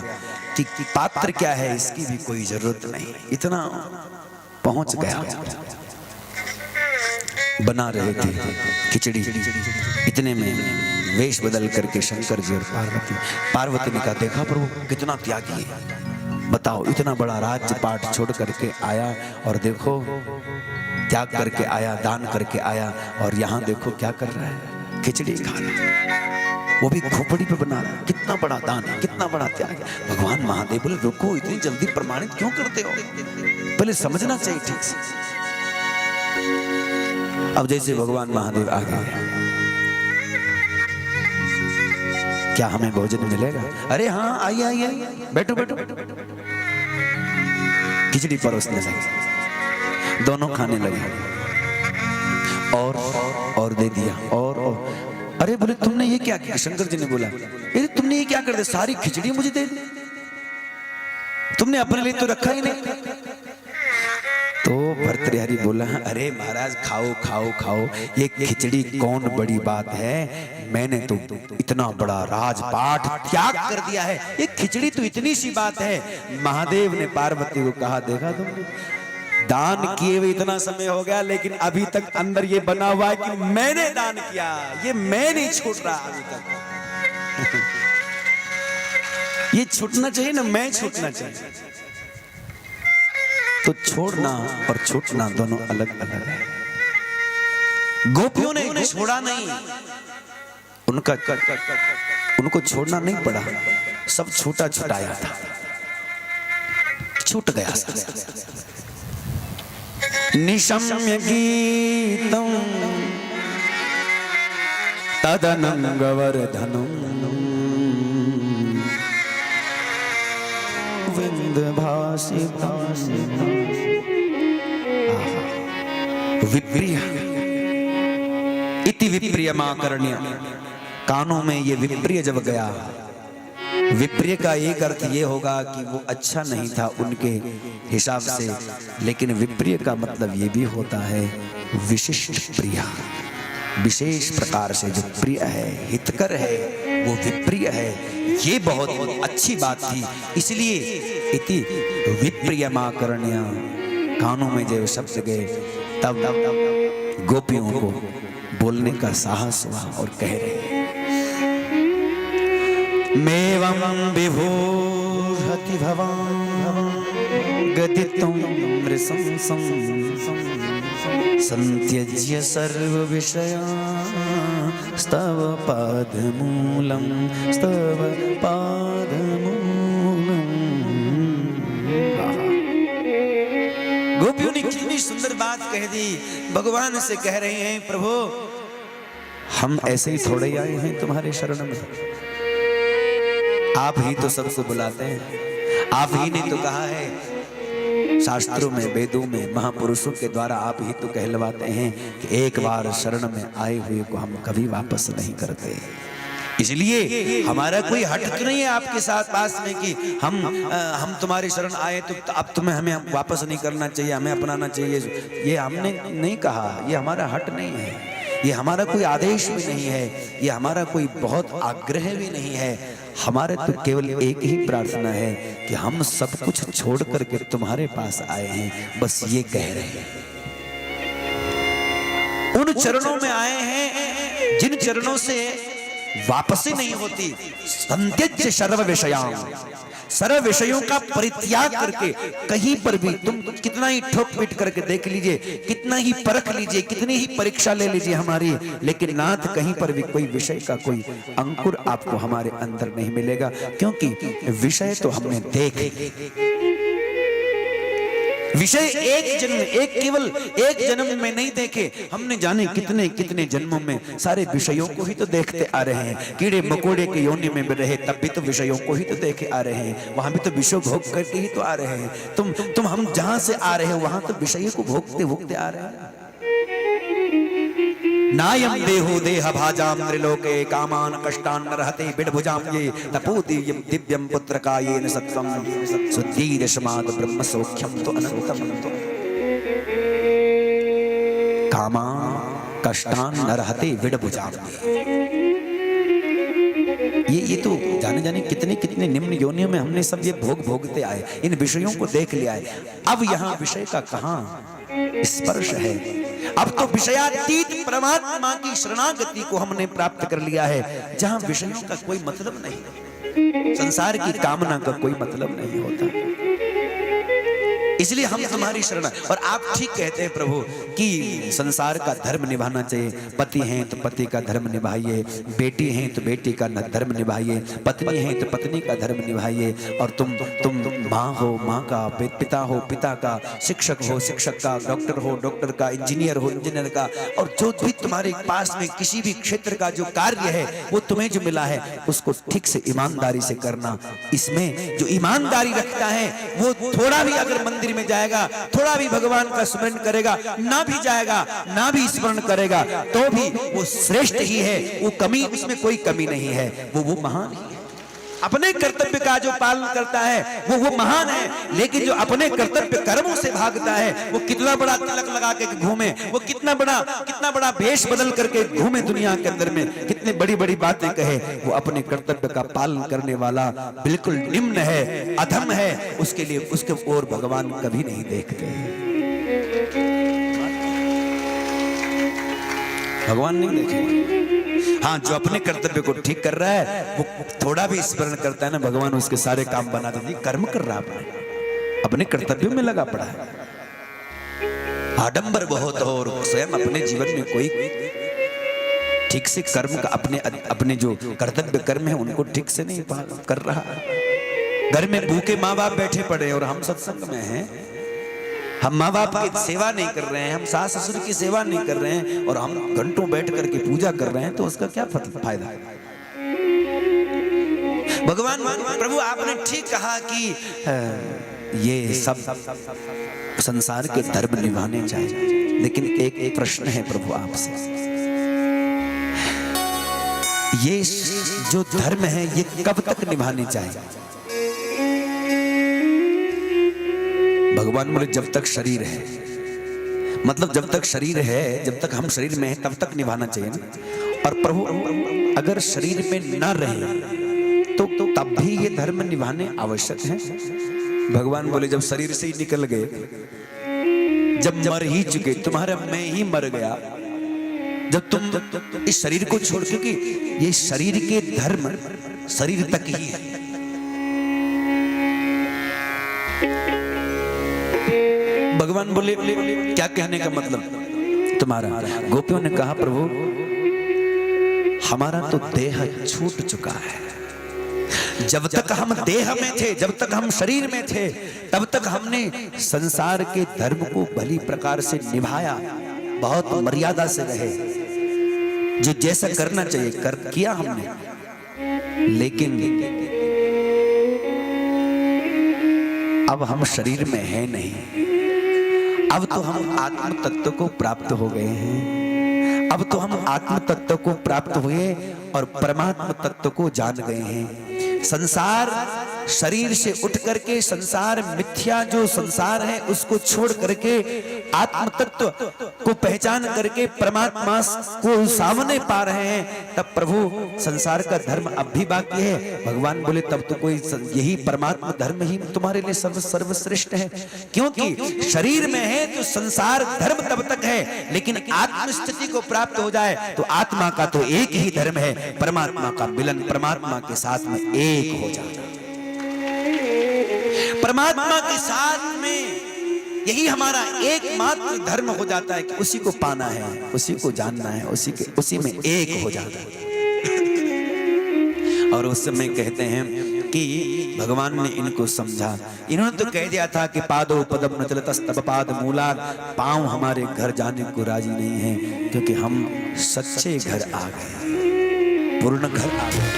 S2: कि पात्र क्या है इसकी भी कोई जरूरत नहीं, इतना पहुंच गया। बना रहे थे खिचड़ी, इतने में वेश बदल करके शंकर जी और पार्वती ने कहा, देखा प्रभु कितना त्यागी है, बताओ इतना बड़ा राज्यपाट छोड़ करके आया, और देखो त्याग करके आया, दान करके आया, और यहाँ देखो क्या कर रहा है, खिचड़ी खा रहा है, वो भी खोपड़ी पे बना रहा है। कितना बड़ा दान है, कितना बड़ा त्याग। भगवान महादेव बोले रुको, इतनी जल्दी प्रमाणित क्यों करते हो, पहले समझना चाहिए ठीक से। अब जैसे भगवान महादेव आ गए, क्या हमें भोजन मिलेगा? अरे हाँ आइए आइए, बैठो बैठो। खिचड़ी परोसने लगे, दोनों खाने लगे, और दे दिया, और अरे बोले तुमने ये क्या किया? शंकर जी ने बोला, अरे तुमने ये क्या कर दिया, सारी खिचड़ी मुझे दे दी, तुमने अपने लिए तो रखा ही नहीं। तो भर्तृहरि बोला, अरे महाराज खाओ खाओ खाओ, ये खिचड़ी कौन बड़ी बात है, मैंने तो इतना बड़ा राजपाट त्याग कर दिया है, ये खिचड़ी तो इतनी सी बात है। महादेव ने पार्वती को कहा, देखा तुमने, दान किए हुए इतना समय हो गया, लेकिन अभी तक अंदर ये बना हुआ है कि मैंने दान किया, ये मैं नहीं छूट रहा अभी तक। ये छूटना चाहिए ना, मैं छूटना चाहिए। तो छोड़ना और छूटना दोनों अलग अलग है। गोपियों ने छोड़ा नहीं, उनको छोड़ना नहीं पड़ा, सब छूटा छुटाया था, छूट गया। निशम्य गीतम तदनंगवर्धनम विप्रिय इति विप्रियमाकर्ण्य। कानों में ये विप्रिय जब गया, विप्रिय का एक अर्थ ये होगा कि वो अच्छा नहीं था उनके हिसाब से, लेकिन विप्रिय का मतलब ये भी होता है विशिष्ट प्रिय, विशेष प्रकार से जो प्रिय है, हितकर है, वो विप्रिय है। ये बहुत अच्छी बात थी, इसलिए इति विप्रियमाकर्ण्य, कानों में जब शब्द गए तब गोपियों को बोलने का साहस हुआ और कह रहे, मेवं विभूषति भवान् गदितुं नृशंसं संत्यज्य सर्व विषयान् स्तव पादमूलं स्तव पादमूलं। गोपियों ने कितनी सुंदर बात कह दी। भगवान से कह रहे हैं प्रभु हम ऐसे ही थोड़े ही आए हैं तुम्हारे शरण में, आप ही तो सबको बुलाते हैं, आप ही ने तो कहा है शास्त्रों में वेदों में महापुरुषों के द्वारा, आप ही तो कहलवाते हैं कि एक बार शरण में आए हुए को हम कभी वापस नहीं करते। इसलिए हमारा कोई हट तो नहीं है आपके साथ पास में कि हम तुम्हारी शरण आए तो अब तुम्हें हमें वापस नहीं करना चाहिए, हमें अपनाना चाहिए। ये हमने नहीं कहा, ये हमारा हट नहीं है, ये हमारा कोई आदेश भी नहीं है, ये हमारा कोई बहुत आग्रह भी नहीं है। हमारे तो केवल एक ही प्रार्थना है कि हम सब कुछ छोड़ करके तुम्हारे पास आए हैं, बस ये कह रहे हैं। उन चरणों में आए हैं जिन चरणों से वापसी नहीं होती। संत्यज्य सर्व विषयान्, सर्व विषयों का परित्याग करके कहीं पर भी तुम कितना ही ठोक पीट करके देख लीजिए, कितना ही परख लीजिए, कितनी ही परीक्षा ले लीजिए हमारी, लेकिन नाथ कहीं पर भी कोई विषय का कोई अंकुर आपको हमारे अंदर नहीं मिलेगा, क्योंकि विषय तो हमने देखे। विषय केवल एक जन्म में नहीं देखे, हमने जाने कितने कितने जन्मों में सारे विषयों को ही तो देखते आ रहे हैं। कीड़े मकोड़े के योनि में भी रहे तब भी तो विषयों को ही तो देखे आ रहे हैं, वहां भी तो विषय भोग करके ही तो आ रहे हैं। तुम हम जहां से आ रहे हो वहां तो विषय को भोगते भोगते आ रहे हैं। नायम देहो देह भाजाम त्रिलोके कामान कष्टान रहते बिडभुजाम ये तपो दिव्यम पुत्र कायेन सत्वम सुदीर्षमाद ब्रह्म सौख्यम तो अनंतम कामान कष्टान रहते बिडभुजाम। ये तो जाने कितने कितने निम्न योनियों में हमने सब ये भोगते आए, इन विषयों को देख लिया है। अब यहाँ विषय का कहाँ स्पर्श है, अब तो विषयातीत परमात्मा की शरणागति को हमने प्राप्त कर लिया है, जहां विषयों का कोई मतलब नहीं, संसार की कामना का कोई मतलब नहीं होता। इसलिए हम तुम्हारी शरण। और आप ठीक कहते हैं प्रभु कि संसार का धर्म निभाना चाहिए। पति हैं तो पति का धर्म निभाइए, बेटी हैं तो बेटी का धर्म निभाइए, पत्नी हैं तो पत्नी का धर्म निभाइए, और तुम माँ हो माँ का, पिता हो पिता का, शिक्षक हो शिक्षक का, डॉक्टर हो डॉक्टर का, इंजीनियर हो इंजीनियर का, और जो भी तुम्हारे पास में किसी भी क्षेत्र का जो कार्य है वो तुम्हें जो मिला है उसको ठीक से ईमानदारी से करना। इसमें जो ईमानदारी रखता है वो थोड़ा भी अगर मंदिर में जाएगा, थोड़ा भी भगवान का स्मरण करेगा, ना भी जाएगा ना भी स्मरण करेगा तो भी वो श्रेष्ठ ही है, वो कमी, उसमें कोई कमी नहीं है, वो महान ही है। अपने कर्तव्य का जो पालन करता है वो महान है, लेकिन जो अपने कर्तव्य कर्मों से भागता है वो कितना बड़ा तिलक लगा के घूमे, वो कितना बड़ा भेष बदल करके घूमे दुनिया के अंदर में, कितनी बड़ी बड़ी बातें कहे, वो अपने कर्तव्य का पालन करने वाला बिल्कुल निम्न है, अधम है, उसके लिए उसके ओर भगवान कभी नहीं देखते, भगवान नहीं देखेंगे। हाँ, जो अपने कर्तव्य को ठीक कर रहा है वो थोड़ा भी स्मरण करता है ना, भगवान उसके सारे काम बना देते। कर्म कर रहा अपने कर्तव्यों में लगा पड़ा है, आडंबर बहुत हो और स्वयं अपने जीवन में कोई ठीक से कर्म का अपने जो कर्तव्य कर्म है उनको ठीक से नहीं कर रहा। घर में भूखे माँ बाप बैठे पड़े और हम सत्संग में हैं, हम माँ बाप की सेवा नहीं कर रहे हैं, हम सास ससुर की सेवा नहीं कर रहे हैं, और हम घंटों बैठ करके पूजा कर रहे हैं, तो उसका क्या फायदा है? भगवान प्रभु आपने ठीक कहा कि ये सब संसार के धर्म निभाने चाहिए, लेकिन एक प्रश्न है प्रभु आपसे, ये जो धर्म है ये कब तक निभाने चाहिए? भगवान बोले जब तक शरीर है, मतलब जब तक शरीर है, जब तक हम शरीर में हैं तब तक निभाना चाहिए ना। और प्रभु अगर शरीर में न रहे तो तब भी ये धर्म निभाने आवश्यक है। भगवान बोले जब शरीर से ही निकल गए, जब मर ही चुके, तुम्हारा मैं ही मर गया, जब तुम इस शरीर को छोड़, क्योंकि ये शरीर के धर्म शरीर तक ही है। भगवान भगवान बोले क्या कहने का मतलब तुम्हारा? गोपियों ने कहा प्रभु हमारा तो देह छूट चुका है। जब तक हम देह में थे, जब तक हम शरीर में थे, तब तक हमने संसार के धर्म को भली प्रकार से निभाया, बहुत मर्यादा से रहे, जो जैसा करना चाहिए किया हमने। लेकिन अब हम शरीर में हैं नहीं, अब तो हम आत्म तत्व को प्राप्त हो गए हैं। अब तो हम आत्म तत्व को प्राप्त हुए और परमात्मा तत्व को जान गए हैं। संसार शरीर से उठ करके संसार मिथ्या जो संसार है उसको छोड़ करके आत्म तत्व को पहचान करके परमात्मा को सामने पा रहे हैं। तब प्रभु संसार का धर्म अब भी बाकी है। भगवान बोले तब तो कोई यही परमात्मा धर्म ही तुम्हारे लिए सर्वश्रेष्ठ है, क्योंकि शरीर में है तो संसार धर्म तब तक है, लेकिन आत्म स्थिति को प्राप्त हो जाए तो आत्मा का तो एक ही धर्म है, परमात्मा का मिलन, परमात्मा के साथ में एक हो जाना, परमात्मा के साथ में यही हमारा एकमात्र धर्म हो जाता है कि उसी को पाना है, उसी को जानना है, उसी में एक हो जाता है। और उस समय कहते हैं कि भगवान ने इनको समझा। इन्होंने तो कह दिया था कि पादो पदम न चलतस्तव पाद मूला, पांव हमारे घर जाने को राजी नहीं है, क्योंकि हम सच्चे घर आ गए, पूर्ण घर आ गए।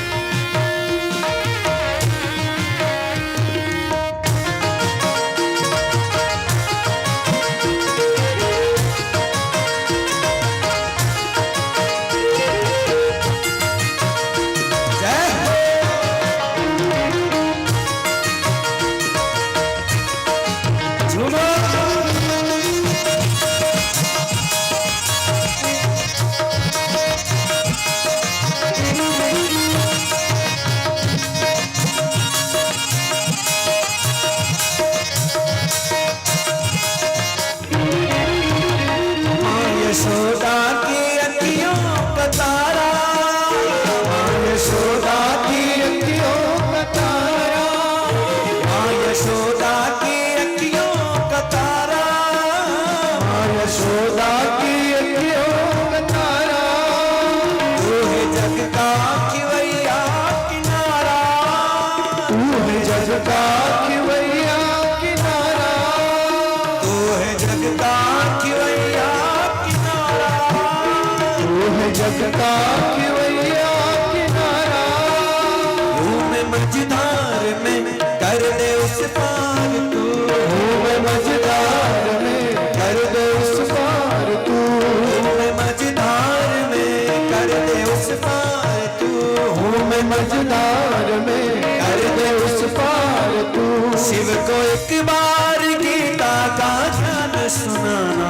S2: शिव को एक बार गीता का ध्यान सुनाना,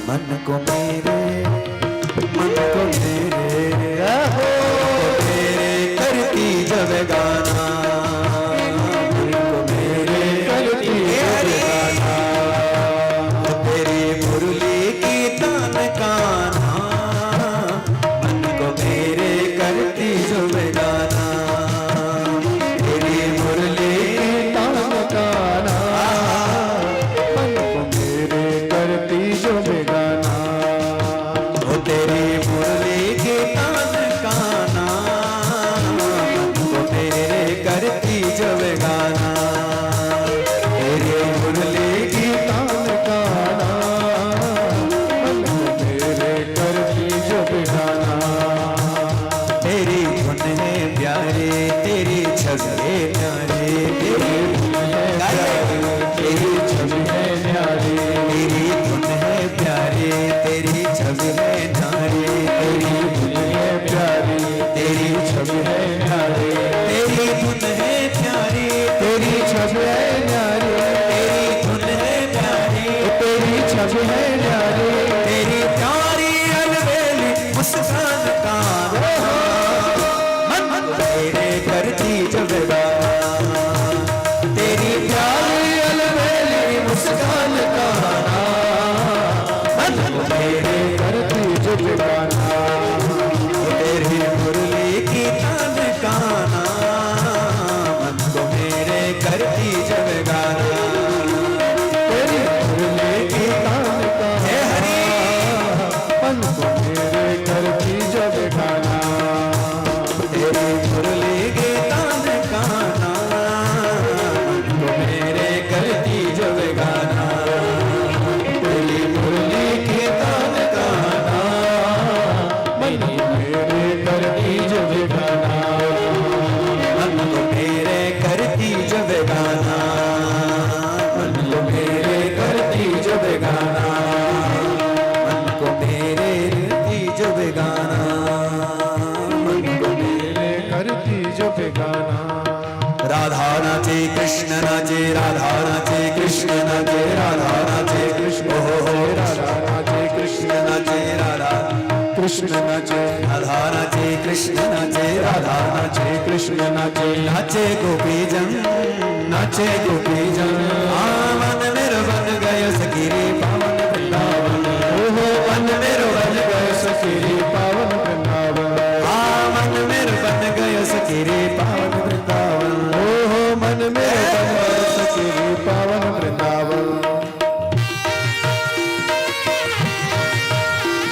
S2: मन को मेरे करती जब गाना, मन को मेरे करती जब गाना, तेरी मुरली की तान काना, मन को मेरे करती जब गाना, तेरी मुरली की तान काना, मन को मेरे करती जब गाना, ओ तेरी मुरली की तान काना, मन को मेरे करती जब गाना, तेरी मुरली की तान काना, मन को मेरे करती जब गाना, तेरी धुन है प्यारे, तेरी छवि है न्यारे, तेरी धुन है प्यारे, तेरी छवि है न्यारे, तेरी धुन है प्यारे, तेरी छवि है न्यारे, तेरी धुन है प्यारी, तेरी छवि है न्यारे, तेरी धुन है प्यारी, तेरी छवि है न्यारे, तेरी धुन है प्यारी, तेरी छवि है न्यारे, तेरी प्यारी अलबेली मुस्कान का मन मेरे करती जब गाना, तेरी प्यारी अलबेली मुस्कान का मन मेरे करती जब गाना, तेरी मुरली की तान काना, मन को मेरे करती जब गाना, तेरी नाचे कृष्ण नाचे राधा नाचे कृष्ण नाचे राधा नाचे कृष्ण हो राधा नाचे कृष्ण नाचे राधा
S3: कृष्ण नाचे
S2: राधा नाचे कृष्ण नाचे राधा नाचे
S3: कृष्ण नाचे
S2: नाचे गोपी जन
S3: नाचे गोपी जन
S2: मन मेरो बन गयो सखीरे पावन वृंदावन
S3: ओहो मन मेरो बन गयो सखीरे पावन वृंदावन
S2: मन मेरो बन गयो सखीरे पावन वृंदावन
S3: ओहो मन मेरो बन गयो सखीरे पावन वृंदावन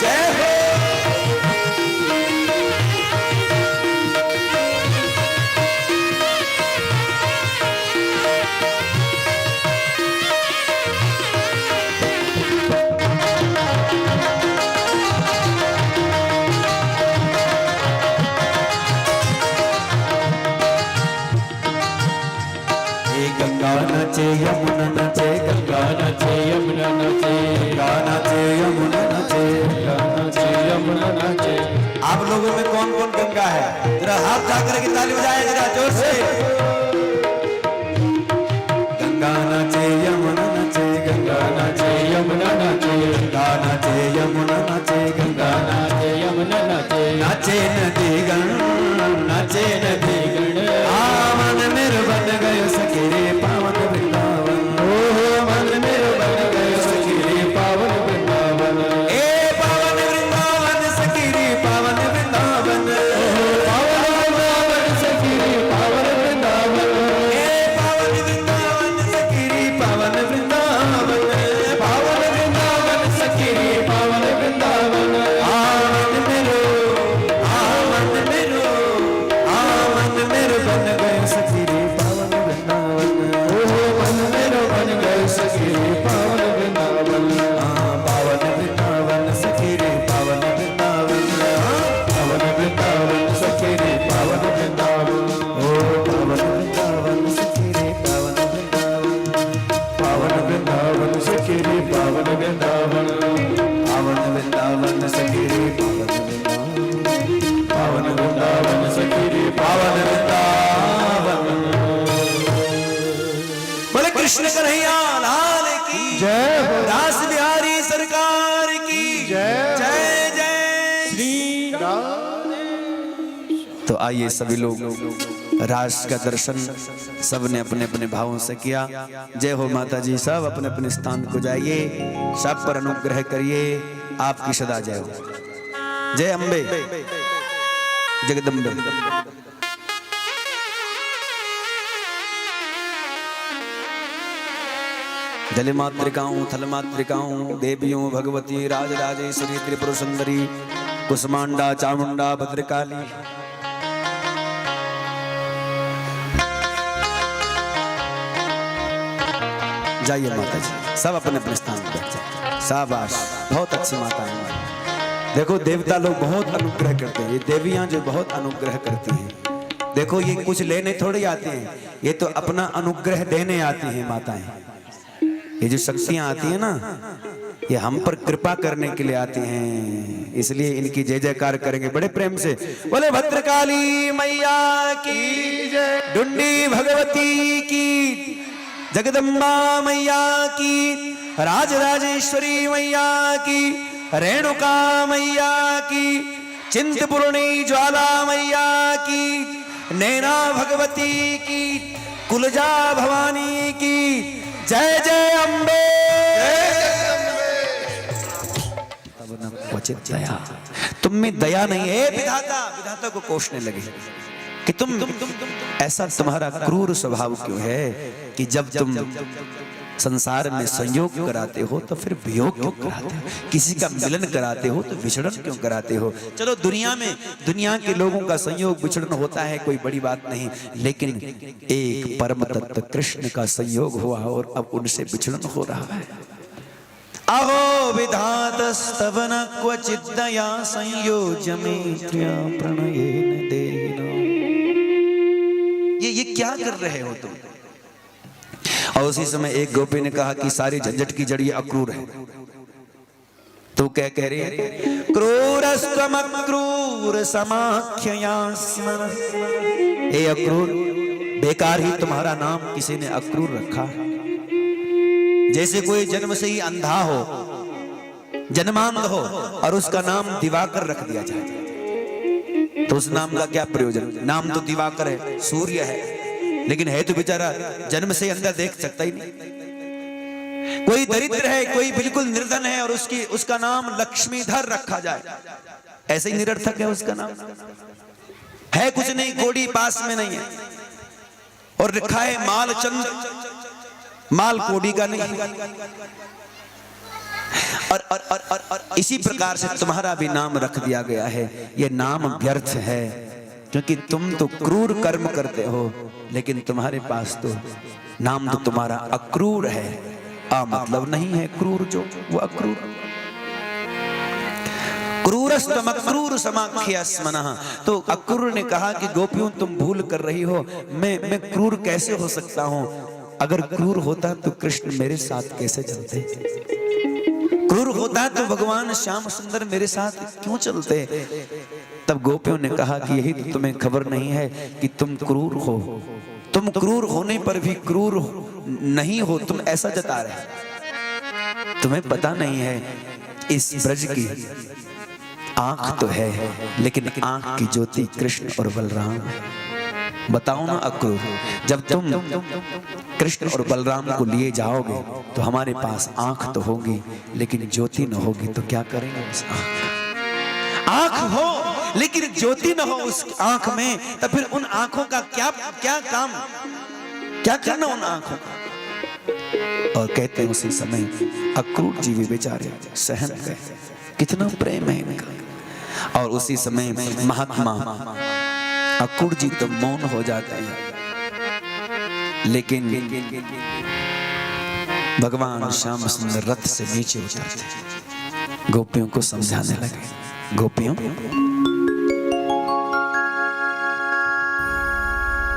S2: जय हो गंगा नाचे यमुना नाचे गंगा नाचे यमुना नाचे गंगा नाचे यमुना नाचे
S3: गंगा नाचे यमुना नाचे।
S2: आप लोगों में कौन कौन गंगा है? जरा हाथ जाकर के ताली बजाए जरा जोर से। गंगा नाचे यमुना नाचे गंगा नाचे यमुना नाचे गंगा नाचे यमुना नाचे गंगा
S3: नाचे यमुना नाचे
S2: नाचे नदी गण नाचे नदी गण मन मेरे बन गयो सखीरे पावन वृंदावन
S3: ओहो मन मेरो बन गयो सखीरे पावन वृंदावन
S2: ए पावन वृंदावन सखीरे पावन वृंदावन
S3: पावन वृंदावन सखीरे पावन वृंदावन
S2: ए पावन वृंदावन सखीरे पावन वृंदावन
S3: पावन वृंदावन सखीरे पावन वृंदावन
S2: आमन मेरो बन गयो सखीरे पावन वृंदावन
S3: ओहो मन मेरो बन गयो सखीरे पावन वृंदावन
S2: पावन वृंदावन सखीरे पावन वृंदावन
S3: पावन वृंदावन सखीरे पावन वृंदावन
S2: ओ पावन वृंदावन सखीरे पावन वृंदावन
S3: पावन वृंदावन सखीरे पावन वृंदावन
S2: पावन वृंदावन सखीरे पावन वृंदावन
S3: पावन वृंदावन सखीरे
S2: पावन वृंदावन बोले कृष्ण कन्हैया लाल की
S3: जय हो
S2: दास बिहारी सरकार की
S3: जय
S2: जय जय
S3: श्री राम।
S2: तो आइए सभी लोग रास का दर्शन सबने अपने अपने भावों से किया। जय हो माता जी। सब अपने अपने स्थान को जाइए, सब पर अनुग्रह करिए। आपकी सदा जय हो। जय अम्बे जगदम्बे। जल मातृकाओं थल मातृकाओं देवियों भगवती राजराजेश्वरी त्रिपुर सुंदरी कुसमांडा चामुंडा भद्रकाली। जाइए माता जी, सब अपने अपने स्थान पर बैठ जाइए। शाबाश, बहुत अच्छी माता है। देखो देवता लोग बहुत अनुग्रह करते हैं, ये देवियां जो बहुत अनुग्रह करती हैं। देखो ये कुछ लेने थोड़ी आती हैं, ये तो अपना अनुग्रह देने आती हैं माताएं। ये जो शक्तियां आती हैं ना, ये हम पर कृपा करने के लिए आती हैं, इसलिए इनकी जय जयकार करेंगे बड़े प्रेम से। बोले भद्रकाली मैया की जय, डुंडी भगवती की, जगदम्बा मैया की, राजराजेश्वरी मैया की, रेणुका मैया की, चिंतपूर्णी ज्वाला मैया की, नैना भगवती की, कुलजा भवानी की, जय जय अम्बे। क्वचित दया, तुम में दया नहीं है। विधाता विधाता को कोसने लगे कि तुम ऐसा तुम्हारा क्रूर स्वभाव क्यों है कि जब तुम संसार में संयोग कराते हो तो फिर वियोग क्यों कराते हो, किसी का मिलन कराते हो तो विछड़न क्यों कराते हो। चलो दुनिया में दुनिया के लोगों का संयोग विछड़न होता है, कोई बड़ी बात नहीं, लेकिन एक परम तत्व कृष्ण का संयोग हुआ और अब उनसे विछड़न हो रहा है। अहो विधातस्तवन क्वचित् दया संयोज्य मैत्र्या प्रणयेन देहिना। ये क्या कर रहे हो तुम? और उसी समय एक गोपी ने कहा कि सारी झंझट की जड़ ये अक्रूर है। तो क्या कह रही है? क्रूरस्त्वमक्रूर समाख्यया स्मर। हे अक्रूर, बेकार ही तुम्हारा नाम किसी ने अक्रूर रखा। जैसे कोई जन्म से ही अंधा हो, जन्मांध हो और उसका नाम दिवाकर रख दिया जाए तो उस नाम का क्या प्रयोजन। नाम तो दिवाकर है, सूर्य है, लेकिन है तो बेचारा जन्म से अंधा, देख सकता ही नहीं। कोई दरिद्र है, कोई बिल्कुल निर्धन है और उसका नाम लक्ष्मीधर रखा जाए, ऐसे ही निरर्थक है उसका नाम। है कुछ नहीं, कोड़ी पास में नहीं है और लिखा है मालचंद, माल कोड़ी का नहीं। और इसी प्रकार से तुम्हारा भी नाम रख दिया गया है। ये नाम व्यर्थ है क्योंकि तुम तो क्रूर कर्म करते हो, लेकिन तुम्हारे पास तो नाम तो तुम्हारा अक्रूर है। मतलब नहीं है क्रूर, जो वो अक्रूर। क्रूरस्तम अक्रूर समाख्य स्मनः। तो अक्रूर ने कहा कि गोपियों तुम भूल कर रही हो, मैं क्रूर कैसे हो सकता हूं? अगर क्रूर होता तो कृष्ण मेरे साथ कैसे चलते? क्रूर होता तो भगवान श्याम सुंदर मेरे साथ क्यों चलते? तब गोपियों ने कहा कि यही तो तुम्हें खबर नहीं है कि तुम क्रूर हो। तुम क्रूर होने पर भी क्रूर नहीं हो, तुम ऐसा जता रहे। तुम्हें पता नहीं है इस ब्रज की आंख तो है, लेकिन आंख की ज्योति कृष्ण और बलराम। बताओ ना अक्रूर, जब तुम कृष्ण और बलराम को लिए जाओगे तो हमारे पास आंख तो होगी, लेकिन ज्योति न होगी तो क्या करेंगे उस आंख हो लेकिन ज्योति न हो उस आंख में, तो फिर उन आंखों का क्या काम, क्या करना उन आंखों का? और कहते हैं उसी समय अक्रूर जी भी बेचारे सहन गए, कितना प्रेम है इनका। और उसी समय महात्मा अक्रूर जी तो मौन हो जाते हैं, लेकिन भगवान श्याम सुंदर रथ से नीचे उतरते, गोपियों को समझाने लगे। गोपियों,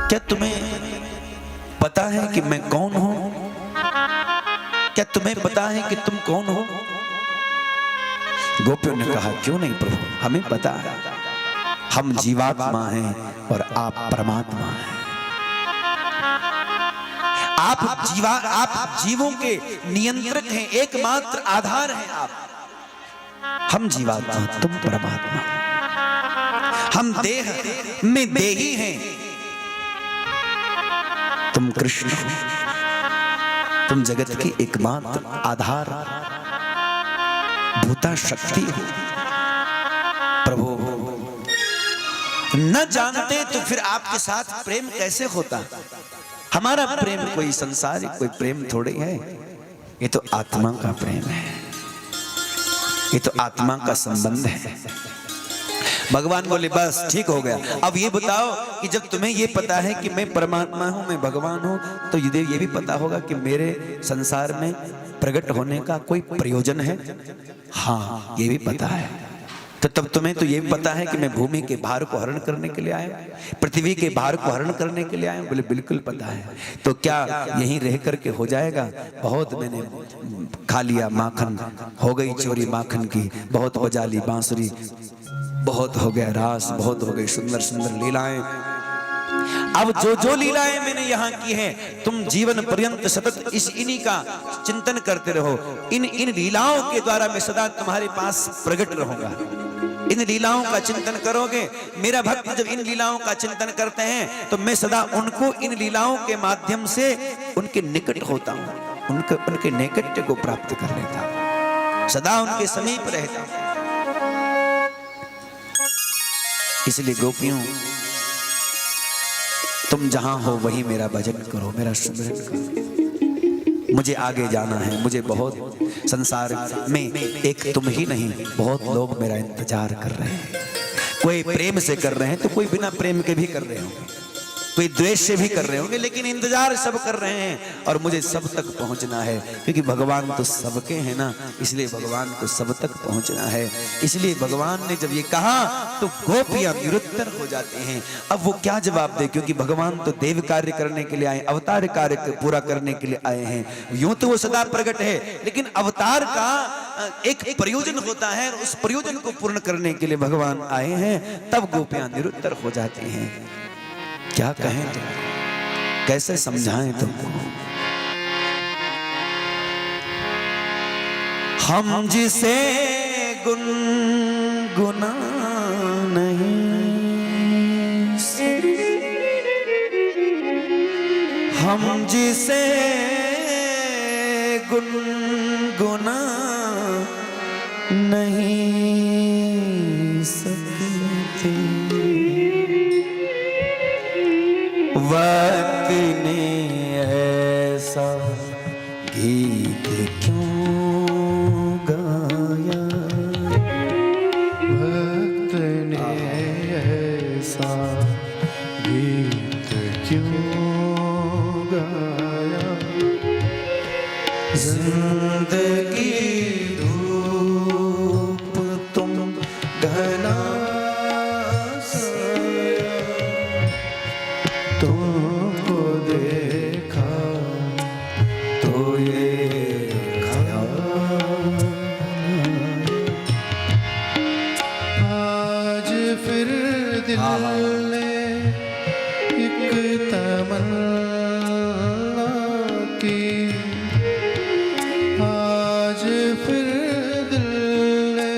S2: क्या तुम्हें पता है कि मैं कौन हूं? क्या तुम्हें पता है कि तुम कौन हो? गोपियों ने कहा क्यों नहीं प्रभु, हमें पता है, हम जीवात्मा हैं और आप परमात्मा हैं। आप जीवों के नियंत्रक हैं, एकमात्र आधार हैं आप। हम जीवात्मा, तुम परमात्मा। हम देह में देही हैं, तुम कृष्ण हो। तुम जगत की एकमात्र आधार भूता शक्ति हो। प्रभु न जानते तो फिर आपके साथ प्रेम कैसे होता? हमारा प्रेम कोई संसारिक कोई प्रेम थोड़ी है, ये तो आत्मा का प्रेम है, ये तो आत्मा का संबंध है। भगवान बोले बस ठीक हो गया। अब ये बताओ कि जब तुम्हें ये पता है कि मैं परमात्मा हूं, मैं भगवान हूं, तो ये भी पता होगा कि मेरे संसार में प्रकट होने का कोई प्रयोजन है? हाँ, ये भी पता है। तो तब तुम्हें तो ये भी पता है कि मैं भूमि के भार को हरण करने के लिए आया, पृथ्वी के भार को हरण करने के लिए आया? बोले बिल्कुल पता है। तो क्या यहीं रह करके हो जाएगा? बहुत मैंने खा लिया माखन, हो गई चोरी माखन की, बहुत बजा ली बांसुरी, बहुत हो गया रास, बहुत हो गई सुंदर सुंदर लीलाएं। अब जो लीलाएं मैंने यहाँ की हैं, तुम जीवन पर्यंत सतत इन्हीं का चिंतन करते रहो। इन लीलाओं के द्वारा मैं सदा तुम्हारे पास प्रकट रहूंगा। इन लीलाओं का चिंतन करोगे। मेरा भक्त जब इन लीलाओं का चिंतन करते हैं तो मैं सदा उनको इन लीलाओं के माध्यम से उनके निकट होता हूं, उनके नैकट्य को प्राप्त कर लेता हूं, सदा उनके समीप रहता हूं। इसलिए गोपियों, तुम जहां हो वहीं मेरा भजन करो, मेरा सुमिरन करो। मुझे आगे जाना है, मुझे बहुत संसार में एक तुम ही नहीं, बहुत लोग मेरा इंतजार कर रहे हैं। कोई प्रेम से कर रहे हैं तो कोई बिना प्रेम के भी कर रहे होंगे, कोई द्वेष से भी कर रहे होंगे, लेकिन इंतजार सब कर रहे हैं। और मुझे सब तक पहुंचना है, क्योंकि भगवान तो सबके हैं ना, इसलिए भगवान को सब तक पहुंचना है। इसलिए भगवान ने जब ये कहा तो गोपियां निरुत्तर हो जाते हैं। अब वो क्या जवाब दे, क्योंकि भगवान तो देव कार्य करने के लिए आए, अवतार कार्य पूरा करने के लिए आए हैं। यूं तो वो सदा प्रकट है, लेकिन अवतार का एक प्रयोजन होता है, उस प्रयोजन को पूर्ण करने के लिए भगवान आए हैं। तब गोपियां निरुत्तर हो जाती हैं। क्या कहें तुम? कैसे समझाएं तुमको। हम जिसे गुनगुना नहीं हम जिसे गुनगुना नहीं सकते, वक्त ने ऐसा गीत क्यों गाया,
S3: वक्त ने ऐसा गीत क्यों गाया,
S2: जिंदगी धूप तुम घना साया,
S3: तुमको देखा
S2: तो ये ख्याल
S3: आज फिर दिल ने एक तमन्ना की, आज फिर दिल ने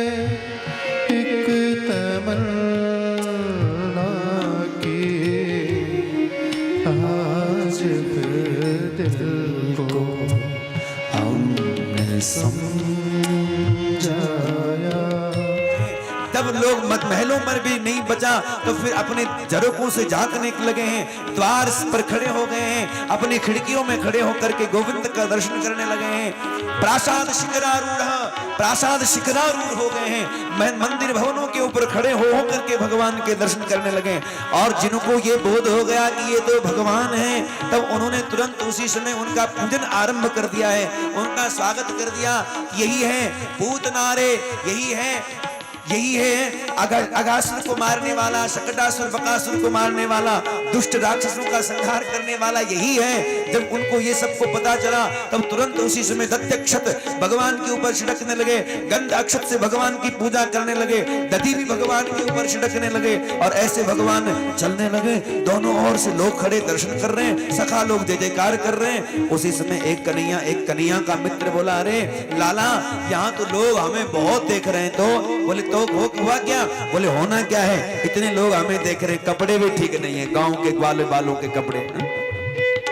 S3: एक तमन्ना की, आज फिर दिल को
S2: हमने समझाया। तब लोग महलों पर भी नहीं बचा तो फिर अपने झरोकों से झांकने लगे हैं, द्वार पर खड़े हो गए हैं, अपनी खिड़कियों में खड़े होकर के गोविंद का दर्शन करने लगे हैं। प्रासाद शिखरारूढ़ हो गए हैं, मंदिर भवनों के ऊपर खड़े हो करके भगवान के दर्शन करने लगे। और जिनको ये बोध हो गया कि ये तो भगवान हैं, तब उन्होंने तुरंत उसी समय उनका पूजन आरंभ कर दिया है, उनका स्वागत कर दिया। यही है पूतनारे, यही है अगासुर को मारने वाला, शकटासुर बकासुर को मारने वाला, दुष्ट राक्षसों का संहार करने वाला यही है। जब उनको ये सबको पता चला तब तुरंत उसी समय दध्यक्षत भगवान के ऊपर छिड़कने लगे, गंध अक्षत से भगवान की पूजा करने लगे, दधि भी भगवान के ऊपर छिड़कने लगे और ऐसे भगवान चलने लगे। दोनों ओर से लोग खड़े दर्शन कर रहे हैं, सखा लोग जय जयकार कर रहे हैं। उसी समय एक कन्हैया का मित्र बोला, अरे लाला यहाँ तो लोग हमें बहुत देख रहे हैं। तो बोले तो हुआ क्या? बोले होना क्या है, इतने लोग हमें देख रहे हैं, कपड़े भी ठीक नहीं है, गांव के ग्वाले बालों के कपड़े,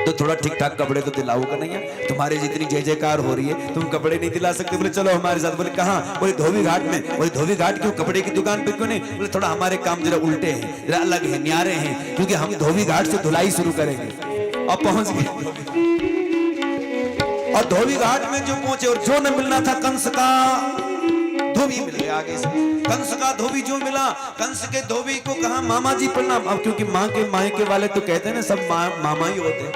S2: तो थोड़ा ठीक ठाक कपड़े तो दिलाओ का नहीं है। तुम्हारे जितनी जय जयकार हो रही है तुम कपड़े नहीं दिला सकते? बोले चलो हमारे साथ। बोले कहाँ? बोले धोबी घाट में। बोले धोबी घाट क्यों, कपड़े की दुकान पे क्यों नहीं? बोले थोड़ा हमारे काम जरा उल्टे हैं, जरा अलग है, न्यारे हैं, क्योंकि हम धोबी घाट से धुलाई शुरू करेंगे। और पहुंच गए और धोबी घाट में जो पहुंचे और जो न मिलना था कंस का धोबी मिल गया। आगे से कंस का धोबी जो मिला, कंस के धोबी को कहा मामा जी प्रणाम। अब क्योंकि माँ के मायके वाले तो कहते हैं ना सब मामा ही होते हैं,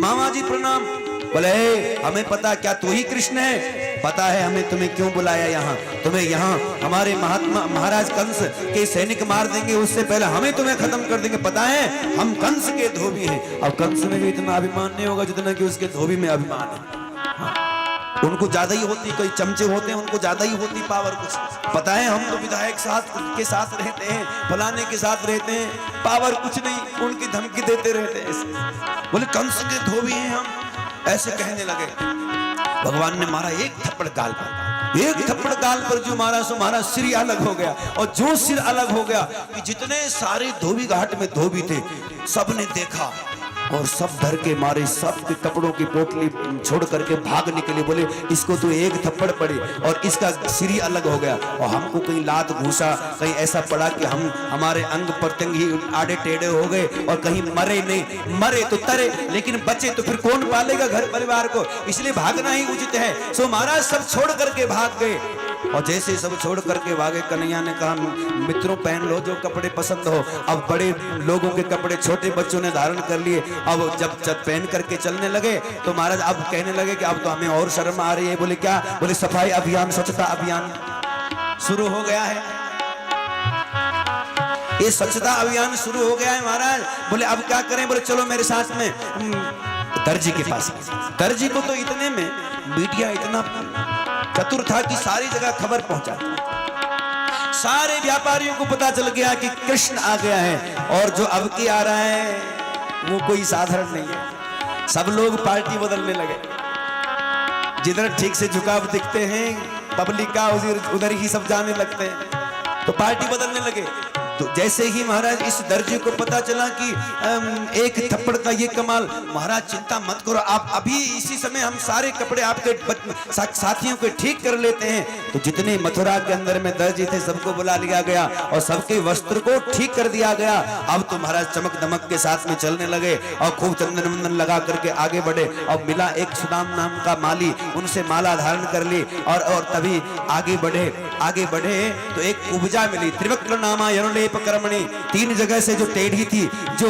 S2: मामा जी प्रणाम। बोले हमें पता, क्या तू ही कृष्ण है? पता है हमें, तुम्हें क्यों बुलाया यहाँ, तुम्हें यहाँ हमारे महाराज कंस के सैनिक मार देंगे, उससे पहले हमें तुम्हें खत्म कर देंगे। पता है हम कंस के धोबी हैं। अब कंस में भी इतना अभिमान नहीं होगा जितना कि उसके धोबी में अभिमान है। उनको ज्यादा ही होती, कोई चमचे होते हैं उनको ज्यादा ही होती पावर कुछ। पता है हम तो विधायक के साथ रहते हैं, फलाने के साथ रहते हैं, पावर कुछ नहीं, उनकी धमकी देते रहते हैं। बोले कंस के धोबी हैं हम, ऐसे कहने लगे। भगवान ने मारा एक थप्पड़ गाल पर, एक थप्पड़ गाल पर जो मारा सो मारा सिर अलग हो गया। और जो सिर अलग हो गया कि जितने सारे धोबी घाट में धोबी थे सबने देखा और सब डर के मारे सबके कपड़ों की पोटली छोड़ करके भाग निकले। बोले इसको तो एक थप्पड़ पड़े और इसका सिर ही अलग हो गया, और हमको कहीं लात घूसा, कहीं ऐसा पड़ा कि हम हमारे अंग प्रत्यंग ही आड़े टेढ़े हो गए, और कहीं मरे नहीं, मरे तो तरे लेकिन बचे तो फिर कौन पालेगा घर परिवार को, इसलिए भागना ही उचित है। सो महाराज सब छोड़ करके भाग गए। और जैसे सब छोड़ करके भागे, कन्हैया ने कहा मित्रों पहन लो जो कपड़े पसंद हो। अब बड़े लोगों के कपड़े छोटे बच्चों ने धारण कर लिए। अब जब पहन करके चलने लगे तो महाराज अब कहने लगे कि अब तो हमें और शर्म आ रही है। बोले क्या? बोले सफाई अभियान, स्वच्छता अभियान शुरू हो गया है, ये स्वच्छता अभियान शुरू हो गया है महाराज। बोले अब क्या करें? बोले चलो मेरे साथ में दर्जी के पास। दर्जी को तो इतने में मीडिया इतना चतुर था कि सारी जगह खबर पहुंचा, सारे व्यापारियों को पता चल गया कि कृष्ण आ गया है। और जो अब की आ रहा है वो कोई साधारण नहीं है। सब लोग पार्टी बदलने लगे। जिधर ठीक से झुकाव दिखते हैं पब्लिक का, उधर ही सब जाने लगते हैं, तो पार्टी बदलने लगे। तो जैसे ही महाराज इस दर्जी को पता चला कि एक थप्पड़ का ये कमाल, महाराज चिंता मत करो, आप अभी इसी समय हम सारे कपड़े आपके साथियों के ठीक कर लेते हैं। तो जितने मथुरा के अंदर में दर्जी थे सबको बुला लिया गया और सबके वस्त्र को ठीक कर दिया गया। अब तो महाराज चमक दमक के साथ में चलने लगे और खूब चंदन वंदन लगा करके आगे बढ़े। और मिला एक सुदाम नाम का माली, उनसे माला धारण कर ली और तभी आगे बढ़े तो एक कुब्जा मिली, त्रिवक्र नामा यनुलेप कर्मणि। 3 जगह से जो टेढ़ी थी, जो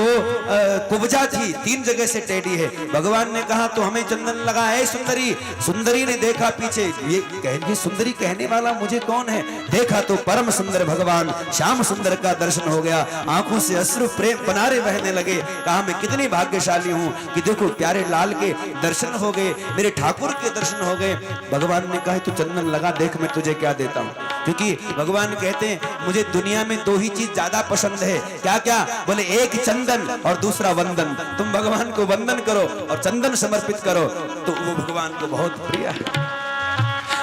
S2: कुब्जा थी, 3 जगह से टेढ़ी है। भगवान ने कहा तो हमें चंदन लगा है सुंदरी। सुंदरी ने देखा पीछे, ये सुंदरी कहने वाला मुझे कौन है? देखा तो परम सुंदर भगवान श्याम सुंदर का दर्शन हो गया। आंखों से अश्रु प्रेम बनारे बहने लगे। कहा मैं कितनी भाग्यशाली हूं कि देखो प्यारे लाल के दर्शन हो गए, मेरे ठाकुर के दर्शन हो गए। भगवान ने कहा तू चंदन लगा, देख मैं तुझे क्या देता हूं। क्योंकि भगवान कहते हैं मुझे दुनिया में 2 ही चीज ज्यादा पसंद है। क्या क्या? बोले एक चंदन और दूसरा वंदन। तुम भगवान को वंदन करो और चंदन समर्पित करो तो वो भगवान को बहुत प्रिय है।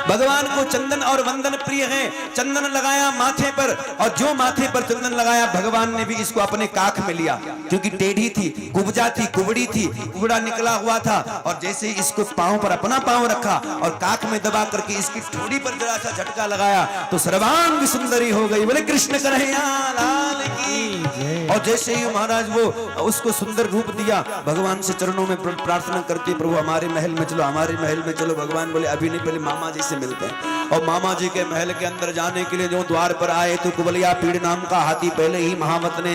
S2: भगवान को चंदन और वंदन प्रिय है। चंदन लगाया माथे पर, और जो माथे पर चंदन लगाया भगवान ने भी इसको अपने काख में लिया, क्योंकि टेढ़ी थी, कुब्जा थी, कुबड़ी थी, कुबड़ा निकला हुआ था। और जैसे इसको पांव पर अपना पांव रखा और काख में दबा करके इसकी ठोड़ी पर जरा सा झटका लगाया तो सर्वांग सुंदरी हो गई। बोले कृष्ण कन्हैया लाल की। और जैसे ही महाराज वो उसको सुंदर रूप दिया, भगवान से चरणों में प्रार्थना करती, प्रभु हमारे महल में चलो, हमारे महल में चलो। भगवान बोले अभी नहीं, पहले मामा जी से मिलते हैं। और मामा जी के महल के अंदर जाने के लिए जो द्वार पर आए तो कुबलिया पीड़ नाम का हाथी, पहले ही महावत ने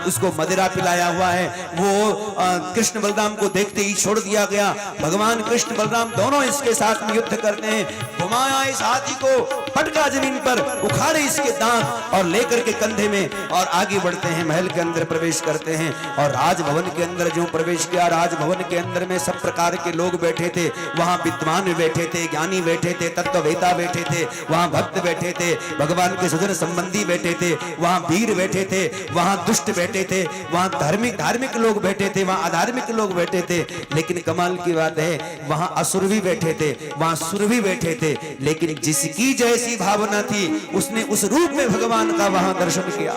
S2: उसको मदिरा पिलाया हुआ है, वो कृष्ण बलराम को देखते ही छोड़ दिया गया। भगवान कृष्ण बलराम दोनों इसके साथ में युद्ध करते हैं। घुमाया इस हाथी को, पटका जमीन पर, उखाड़े इसके दांत और लेकर के कंधे में और आगे बढ़ते हैं। महल के अंदर प्रवेश करते हैं और राजभवन के अंदर जो प्रवेश किया, राजभवन के अंदर में सब प्रकार के लोग बैठे थे। वहां विद्वान बैठे थे, ज्ञानी बैठे थे, तत्ववेता बैठे थे, वहां भक्त बैठे थे, भगवान के सुजन संबंधी बैठे थे, वहां वीर बैठे थे, वहां दुष्ट बैठे थे, वहां धार्मिक लोग बैठे थे, वहां अधार्मिक लोग बैठे थे। लेकिन कमाल की बात है, वहां असुर भी बैठे थे, वहां सुर भी बैठे थे। लेकिन जिसकी जैसी भावना थी उसने उस रूप में भगवान का वहां दर्शन किया,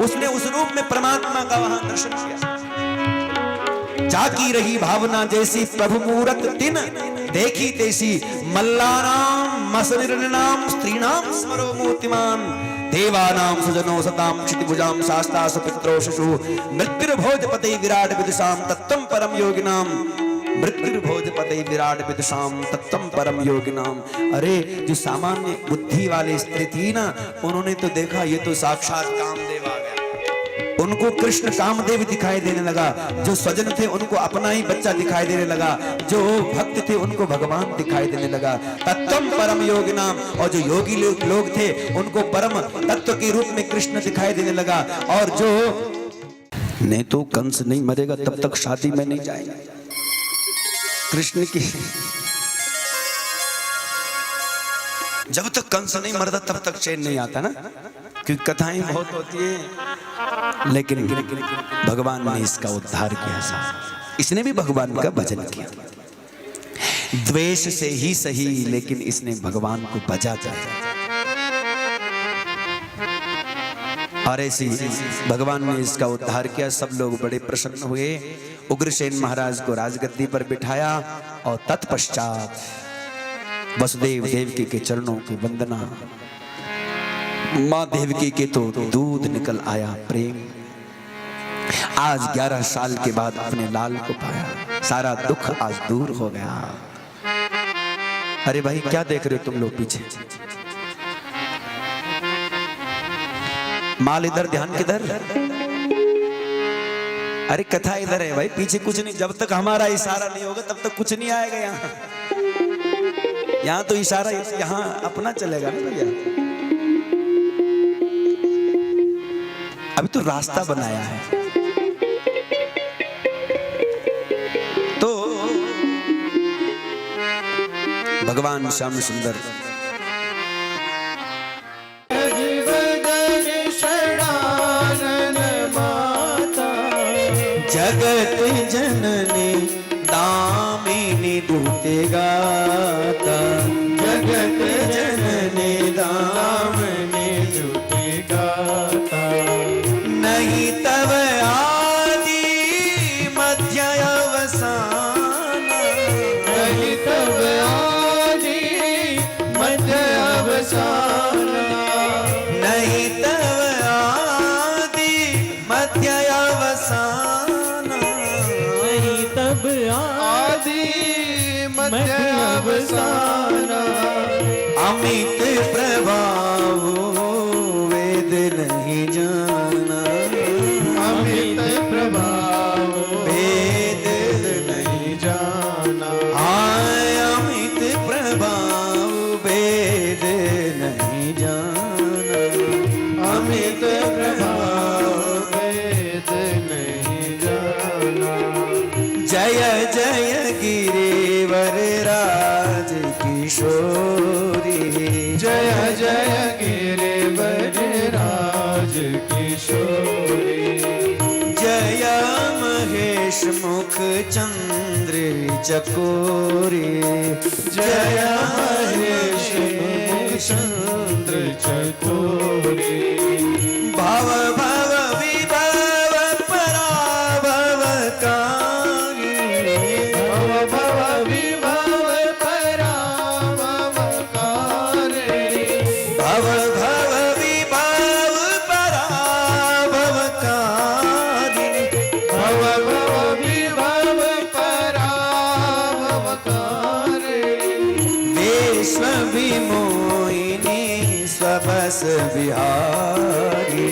S2: उसने उस रूप में परमात्मा का वहां दर्शन किया। जाकी रही भावना जैसी प्रभु मूरत तिन देखी तैसी, मल्लानाम मसनिर्नाम स्त्रीणाम स्मरो मूर्तिमान, देवानाम सुजनो सताम क्षितिभुजाम शास्ता सुपित्रो शिशु, मृत्युर्भोजपते विराट विदुषाम तत्त्वं परम योगिनाम, मृत्युर्भोजपते विराट विदुषाम तत्त्वं परम योगिनाम। अरे जो सामान्य बुद्धि वाली स्त्री थी ना, उन्होंने तो देखा ये तो साक्षात कामदेव आ गया। उनको कृष्ण कामदेव दिखाई देने लगा। जो स्वजन थे उनको अपना ही बच्चा दिखाई देने लगा, जो भक्त थे उनको भगवान दिखाई देने लगा। तत्त्वं परम योगिनाम, और जो योगी लोग थे उनको परम तत्व के रूप में कृष्ण दिखाई देने लगा। और जो नहीं तो कंस नहीं मरेगा तब तक शादी में नहीं जाएगा। कृष्ण की जब तक कंस नहीं मरता तब तक चैन नहीं आता ना, क्योंकि कथाएं बहुत होती है। लेकिन भगवान ने इसका उद्धार किया साहब, इसने भी भगवान का भजन किया। द्वेष से ही सही, लेकिन इसने भगवान को भजा जाए। और ऐसी भगवान ने इसका उद्धार किया। सब लोग बड़े प्रसन्न हुए। उग्रसेन महाराज को राजगद्दी पर बिठाया और तत्पश्चात वसुदेव देवकी के चरणों की वंदना। मां देवकी के तो दूध निकल आया प्रेम। आज 11 साल के बाद अपने लाल को पाया, सारा दुख आज दूर हो गया। अरे भाई क्या देख रहे हो तुम लोग पीछे? माल इधर, ध्यान किधर? अरे कथा इधर है भाई, पीछे कुछ नहीं। जब तक हमारा इशारा नहीं होगा तब तक कुछ नहीं आएगा यहाँ। यहाँ तो इशारा यहाँ अपना चलेगा ना भैया। अभी तो रास्ता बनाया है। तो भगवान श्याम सुंदर जगत जननी दामिनी दूते गाता,
S3: जगत जननी दामिनी दूते गाता।
S2: नहीं तब आदि मध्य अवसान,
S3: नहीं तब आदि मध्य अवसान,
S2: नहीं तब आदि मध्य अवसान,
S3: नहीं तब आदि मध्य अवसान।
S2: अमित प्रभाव वेद नहीं जाना,
S3: अमित प्रभाव
S2: वेद
S3: नहीं जाना।
S2: हाय अमित प्रभाव वेद नहीं जाना,
S3: अमित प्रभाव वेद नहीं जाना।
S2: जय जय गिरिवर राज किशोरी,
S3: जय जय गिरिवर राज किशोरी।
S2: जय महेश मुख चंद्र चकोरी,
S3: जय महेश मुख चंद्र चकोरी।
S2: भव भव विभव पराभवकारी,
S3: भव भव विभव पराभवकारी।
S2: भव भव विभव पराभवकारी,
S3: भव भव विभव पराभवकारी।
S2: विश्व विमोहिनी स्वबस बिहारी,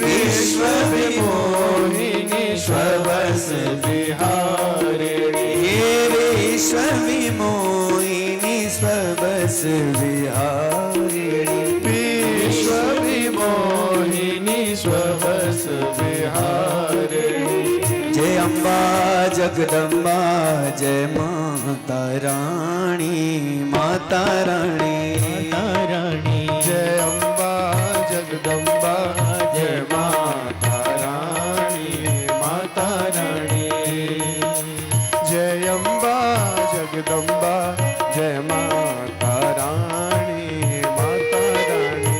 S3: विश्व विमोहिनी स्वबस बिहारिणी।
S2: हे विश्व विमोहिनी स्वबस बिहारिणी।
S3: विश्व विमोहिनी स्वबस बिहारिणी।
S2: जय अम्बा जगदम्बा जय माता रानी, माता रानी,
S3: रानी। जय अम्बा जगदम्बा जय माता रानी, माता रानी। जय अम्बा जगदम्बा जय माता रानी, माता रानी।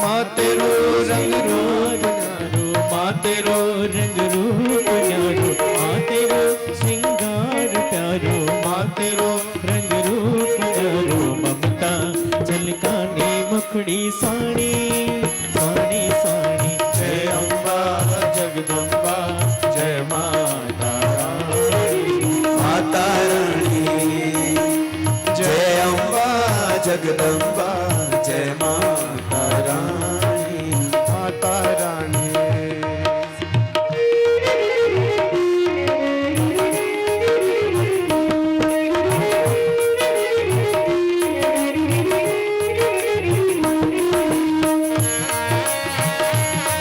S3: माँ तेरो रंग रूप न्यारो, माँ तेरो रंग रूप न्यारो, माँ तेरो श्रृंगार प्यारो, माँ तेरो रंग रूप न्यारो। ममता झलकाने मुखड़ी साड़ी, साड़ी साड़ी। जय अम्बा जगदम्बा जय माता रानी,
S2: माता रानी। जय अम्बा जगदम्बा जय माता रानी।
S3: माता रानी।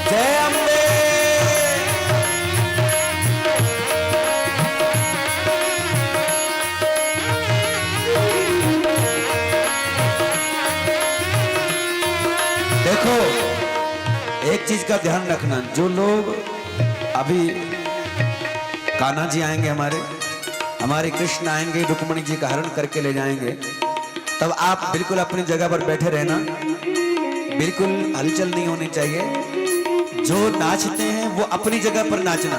S2: जय अम्बे। देखो एक चीज का ध्यान रखना, जो लोग अभी कान्हा जी आएंगे, हमारे कृष्ण आएंगे, रुक्मणी जी का हरण करके ले जाएंगे, तब आप बिल्कुल अपनी जगह पर बैठे रहना, बिल्कुल हलचल नहीं होनी चाहिए। जो नाचते हैं वो अपनी जगह पर नाचना,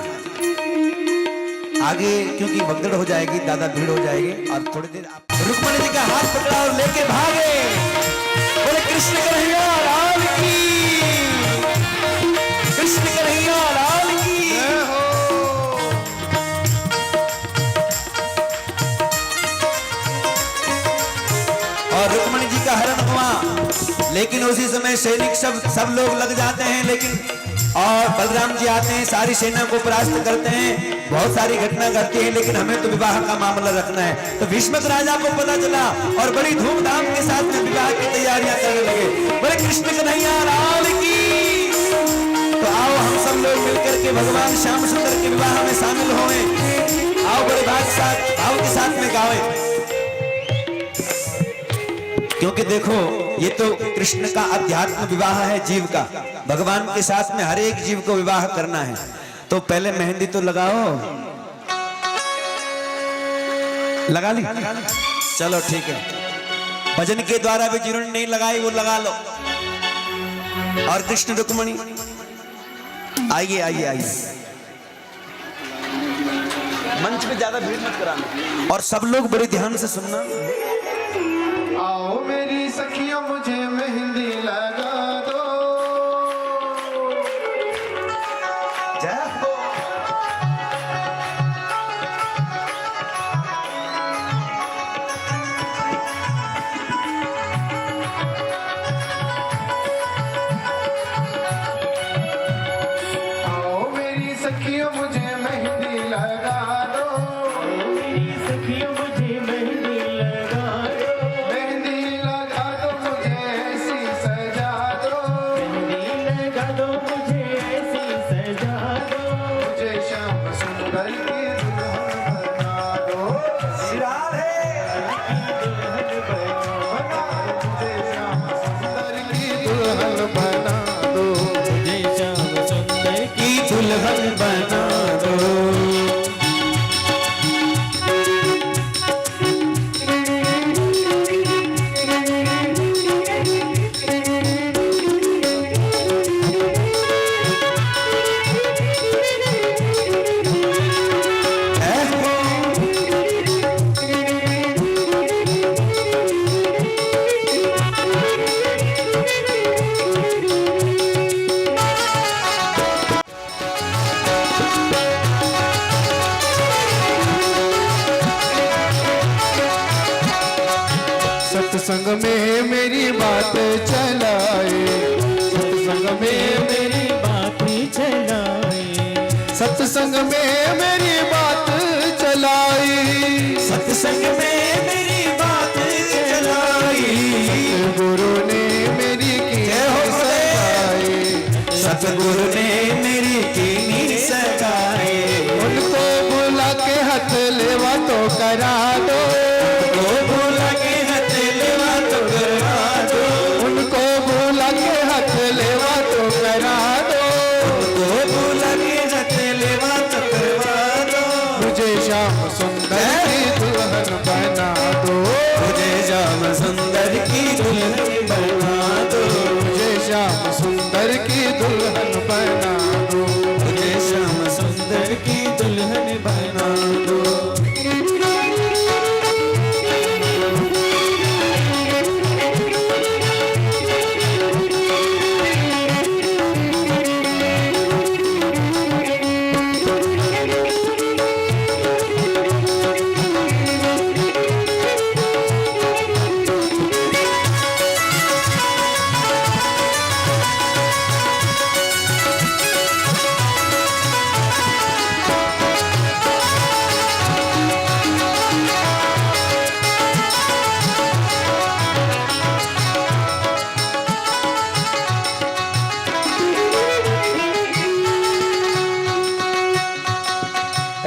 S2: आगे क्योंकि भगदड़ हो जाएगी, ज्यादा भीड़ हो जाएगी। और थोड़ी देर आप रुक्मणी जी का हाथ पकड़ा और लेके भागे। बोले कृष्ण कन्हैया लाल की, कृष्ण कन्हैया लाल की। और रुक्मणी जी का हरण हुआ, लेकिन उसी समय सैनिक सब लोग लग जाते हैं, लेकिन और बलराम जी आते हैं, सारी सेना को परास्त करते हैं, बहुत सारी घटना घटती है, लेकिन हमें तो विवाह का मामला रखना है। तो भीष्मक राजा को पता चला और बड़ी धूमधाम के साथ में विवाह की तैयारियां करने लगे। बोले कृष्ण कन्हैया लाल की। तो आओ हम सब लोग मिलकर के भगवान श्याम सुंदर के विवाह में शामिल हों। आओ बड़े भाव के साथ में गावें, क्योंकि देखो ये तो कृष्ण का अध्यात्म विवाह है, जीव का। भगवान के साथ में हर एक जीव को विवाह करना है। तो पहले मेहंदी तो लगाओ। लगा ली? चलो ठीक है। भजन के द्वारा भी जिन्होंने नहीं लगाई वो लगा लो। और कृष्ण रुक्मणी आइए आइए आइए, मंच पे ज्यादा भीड़ मत कराना और सब लोग बड़े ध्यान से सुनना।
S3: आओ मेरी सखियों मुझे मेहंदी लगा दो।
S2: जय हो।
S3: आओ मेरी सखियों मुझे मेहंदी लगा दो।
S1: मेरी सखियों मुझे मेहंदी लगा दो।
S3: मेहंदी लगा दो मुझे ऐसी सजा दो।
S1: मेहंदी लगा दो मुझे ऐसी सजा दो।
S3: मुझे श्याम सुंदर की दुल्हन बना दो।
S2: सिरार है।
S3: मुझे श्याम सुंदर की दुल्हन बना दो।
S1: मुझे श्याम सुंदर की
S2: की दुल्हन बना दो। जय हो।
S3: सत्संग में मेरी बात चलाए। सत्संग में
S1: मेरी बात चलाए।
S3: सत्संग में मेरी बात चलाई।
S2: सत्संग में मेरी बात चलाई।
S3: गुरु ने मेरी की
S2: जय हो
S3: सगाई।
S2: सतगुरु ने मेरी कीनी सगाई।
S3: उनको बुला के हाथ लेवा तो करा दो।
S2: तो भूला के हाथ लेवा तो करवा दो।
S3: उनको बुला के हाथ लेवा तो करा दो।
S2: तो भूला के हाथ लेवा तो करवा दो।
S3: मुझे श्याम सुंदर की दुल्हन बना दो।
S2: मुझे श्याम सुंदर की दुल्हन बना दो।
S3: मुझे श्याम सुंदर की दुल्हन बना दो।
S2: मुझे श्याम सुंदर की दुल्हन बना दो।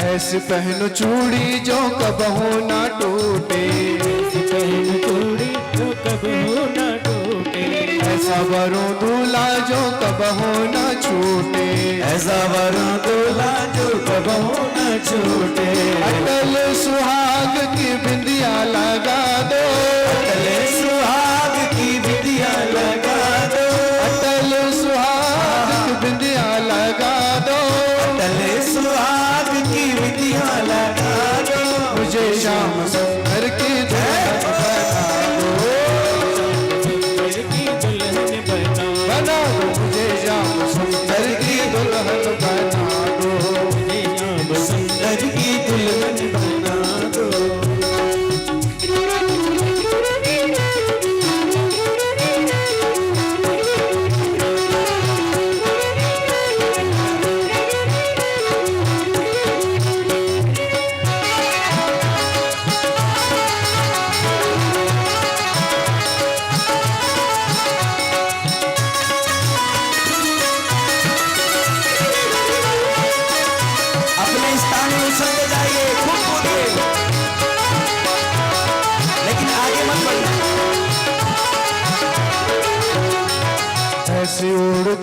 S3: ऐसे पहनो चूड़ी जो कबहू ना टूटे।
S1: पहन चूड़ी जो कबहू न टूटे।
S3: ऐसा वरों दूल्हा जो कबहू ना छूटे।
S2: ऐसा वरुण दूल्हा जो कबहू न छूटे।
S3: अटल सुहाग की बिंदिया लगा दो।
S2: अटल सुहाग की बिंदिया लगा दो।
S3: अटल सुहाग की बिंदिया लगा दो।
S2: अटल सुहाग की बिंदिया लगा दो।
S3: मुझे श्याम सुंदर की दुल्हन बना दो। मुझे श्याम सुंदर की दुल्हन बना दो।
S2: सुंदर की दुल्हन बना दो।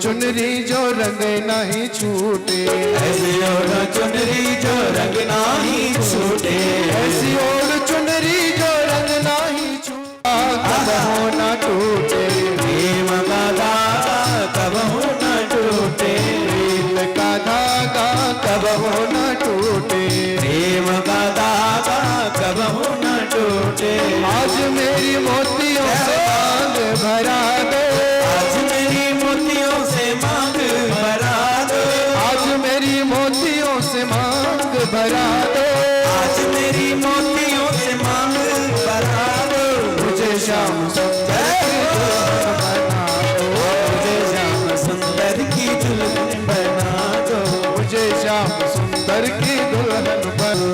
S3: चुनरी जो रंग नहीं छूटे,
S2: ऐसी ओढ़ चुनरी जो रंग नाही छूटे,
S3: ऐसी ओढ़ चुनरी जो रंग नहीं छूटा, कब हो न टूटे,
S2: प्रेम का धागा कब हो न टूटे,
S3: प्रेम का धागा कब हो न टूटे,
S2: प्रेम का धागा कब हो न टूटे।
S3: आज मेरी मोतियों से मांग भरा दो,
S2: आज मेरी मोतियों से मांग भरा दो,
S3: आज मेरी मोतियों से मांग भरा दो,
S2: आज मेरी मोतियों से मांग भरा दो।
S3: मुझे श्याम सुंदर की दुल्हन बना दो,
S2: मुझे श्याम सुंदर की दुल्हन बना दो।
S3: मुझे श्याम सुंदर की दुल्हन बना दो।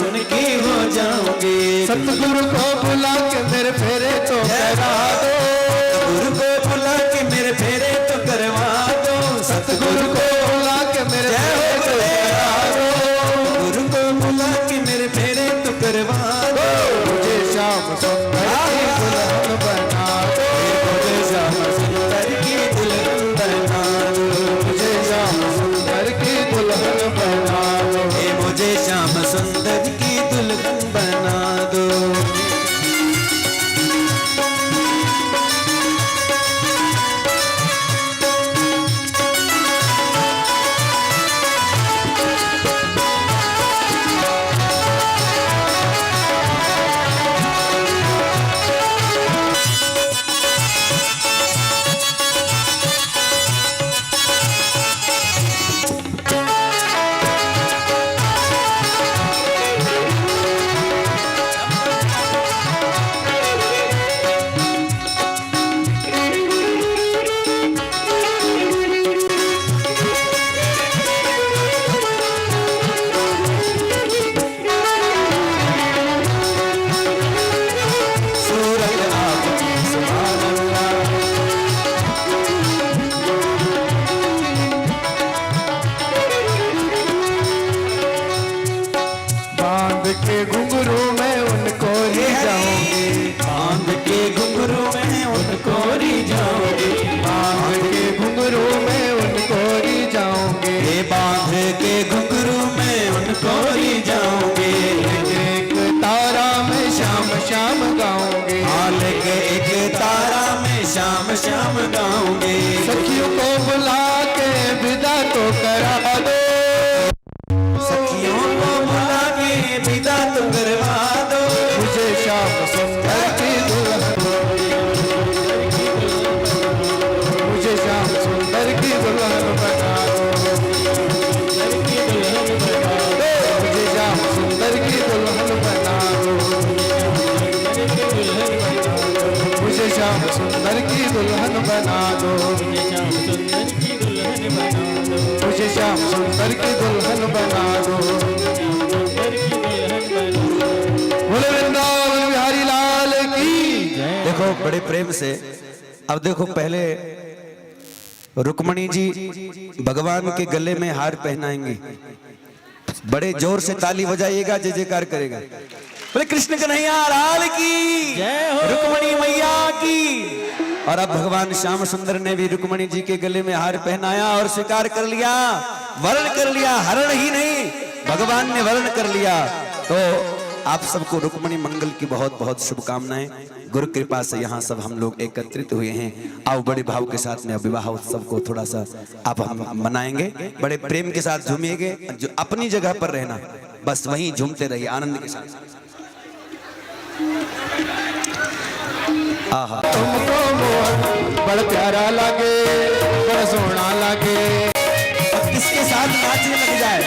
S2: उनकी हो जाऊंगी,
S3: सतगुरु को बुला के मेरे फेरे तो करा दो,
S2: गुरु को बुला के मेरे फेरे तो करवा दो,
S3: सतगुरु को बुला के मेरे फेरे तो करा दो,
S2: गुरु को बुला के मेरे फेरे तो करवा दो।
S3: मुझे श्याम सुंदर की दुल्हन बना दो,
S2: मुझे श्याम सुंदर की दुल्हन बना दो,
S3: मुझे श्याम सुंदर की दुल्हन बना दो,
S2: मुझे श्याम सुंदर की दुल्हन बना दो।
S3: बांध के घुंघरू में उनको ले जाऊंगी,
S2: बांध के घुंघरू में उनको री जाओगे,
S3: बांध के घुंघरू में उनको ले जाऊंगी,
S2: ये बांध के घुंघरू में उनको री जाओगे,
S3: एक तारा में श्याम श्याम गाऊंगी,
S2: हाल के एक तारा में श्याम श्याम गाऊंगे।
S3: सखियों को बुला के विदा तो करा दो,
S2: सखियों को बुला के विदा तो करवा दो।
S3: मुझे श्याम सुंदर की दुल्हन, मुझे श्याम सुंदर की दुल्हन बना दो, मुझे श्याम सुंदर की दुल्हन बना दो, मुझे श्याम सुंदर की दुल्हन बना दो, मुझे श्याम सुंदर की दुल्हन बना दो। बोले वृंदावन बिहारी लाल की।
S2: देखो बड़े प्रेम से, अब देखो पहले रुक्मणी जी भगवान के गले में हार पहनाएंगी, बड़े जोर से ताली बजाइएगा, जय जयकार करेगा। बोले कृष्ण कन्हैया लाल की जय हो, रुक्मणी मैया की। और अब भगवान श्याम सुंदर ने भी रुक्मणी जी के गले में हार पहनाया और स्वीकार कर लिया, वर्ण कर लिया, हरण ही नहीं भगवान ने वर्ण कर लिया। तो आप सबको रुक्मणी मंगल की बहुत बहुत शुभकामनाएं। गुरु कृपा से यहाँ सब हम लोग एकत्रित हुए हैं। आओ बड़े भाव के साथ में विवाह उत्सव को थोड़ा सा आप हम मनाएंगे, बड़े प्रेम के साथ झूमिएगे। जो अपनी जगह पर रहना बस वहीं झूमते रहिए आनंद के साथ। आहा
S3: तुमको मोहन बड़ा प्यारा लगे, बड़ा सोना लगे,
S2: अब किसके साथ नाचने लग जाए।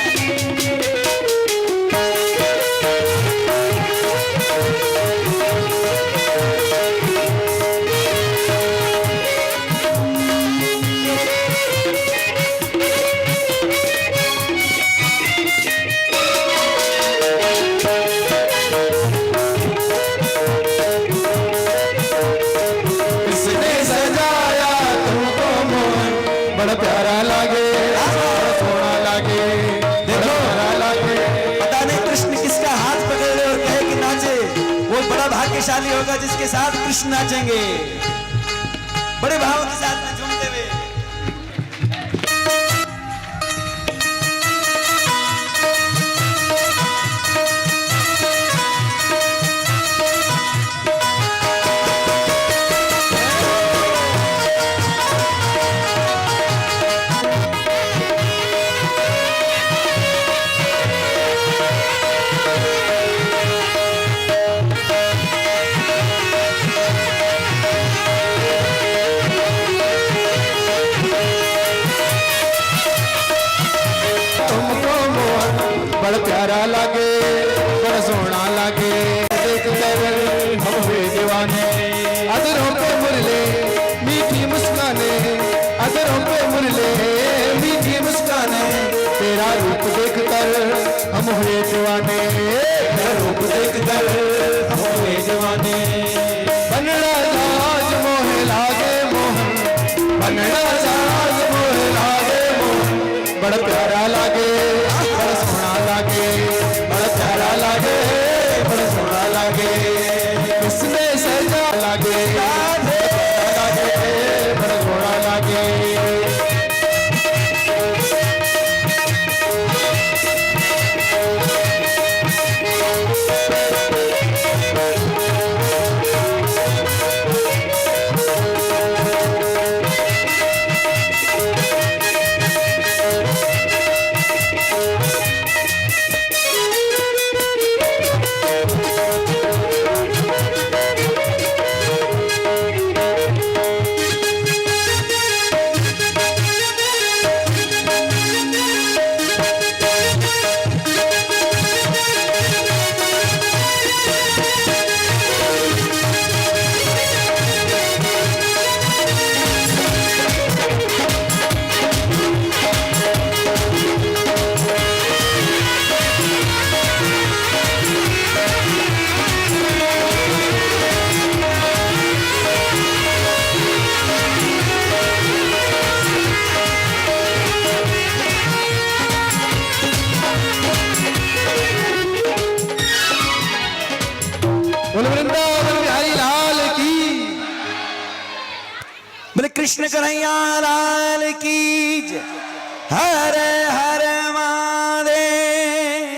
S2: व्यक्ति होगा जिसके साथ कृष्ण नाचेंगे बड़े भाव के साथ में झूमते हुए।
S3: बड़ा प्यारा लागे बड़ा सोना लागे देख कर हम हुए दीवाने अधरों पे मुरले मीठी मुस्काने अधरों पे मुरले मीठी मुस्काने तेरा रूप देख कर हम हुए दीवाने तेरा रूप देख कर हम हुए दीवाने बनड़ा राज मोहे लागे मोहन बनड़ा राज मोहे लागे मोहन बड़ा प्यारा लागे बड़ा सोना लागे बड़ा प्यारा लागे बड़ा सोना लागे किसने सजा लागे लागे बड़ा घोड़ा लागे वृंदावन बिहारी लाल की
S2: बोले कृष्ण कन्हैया लाल की जय। हर हर महादेव।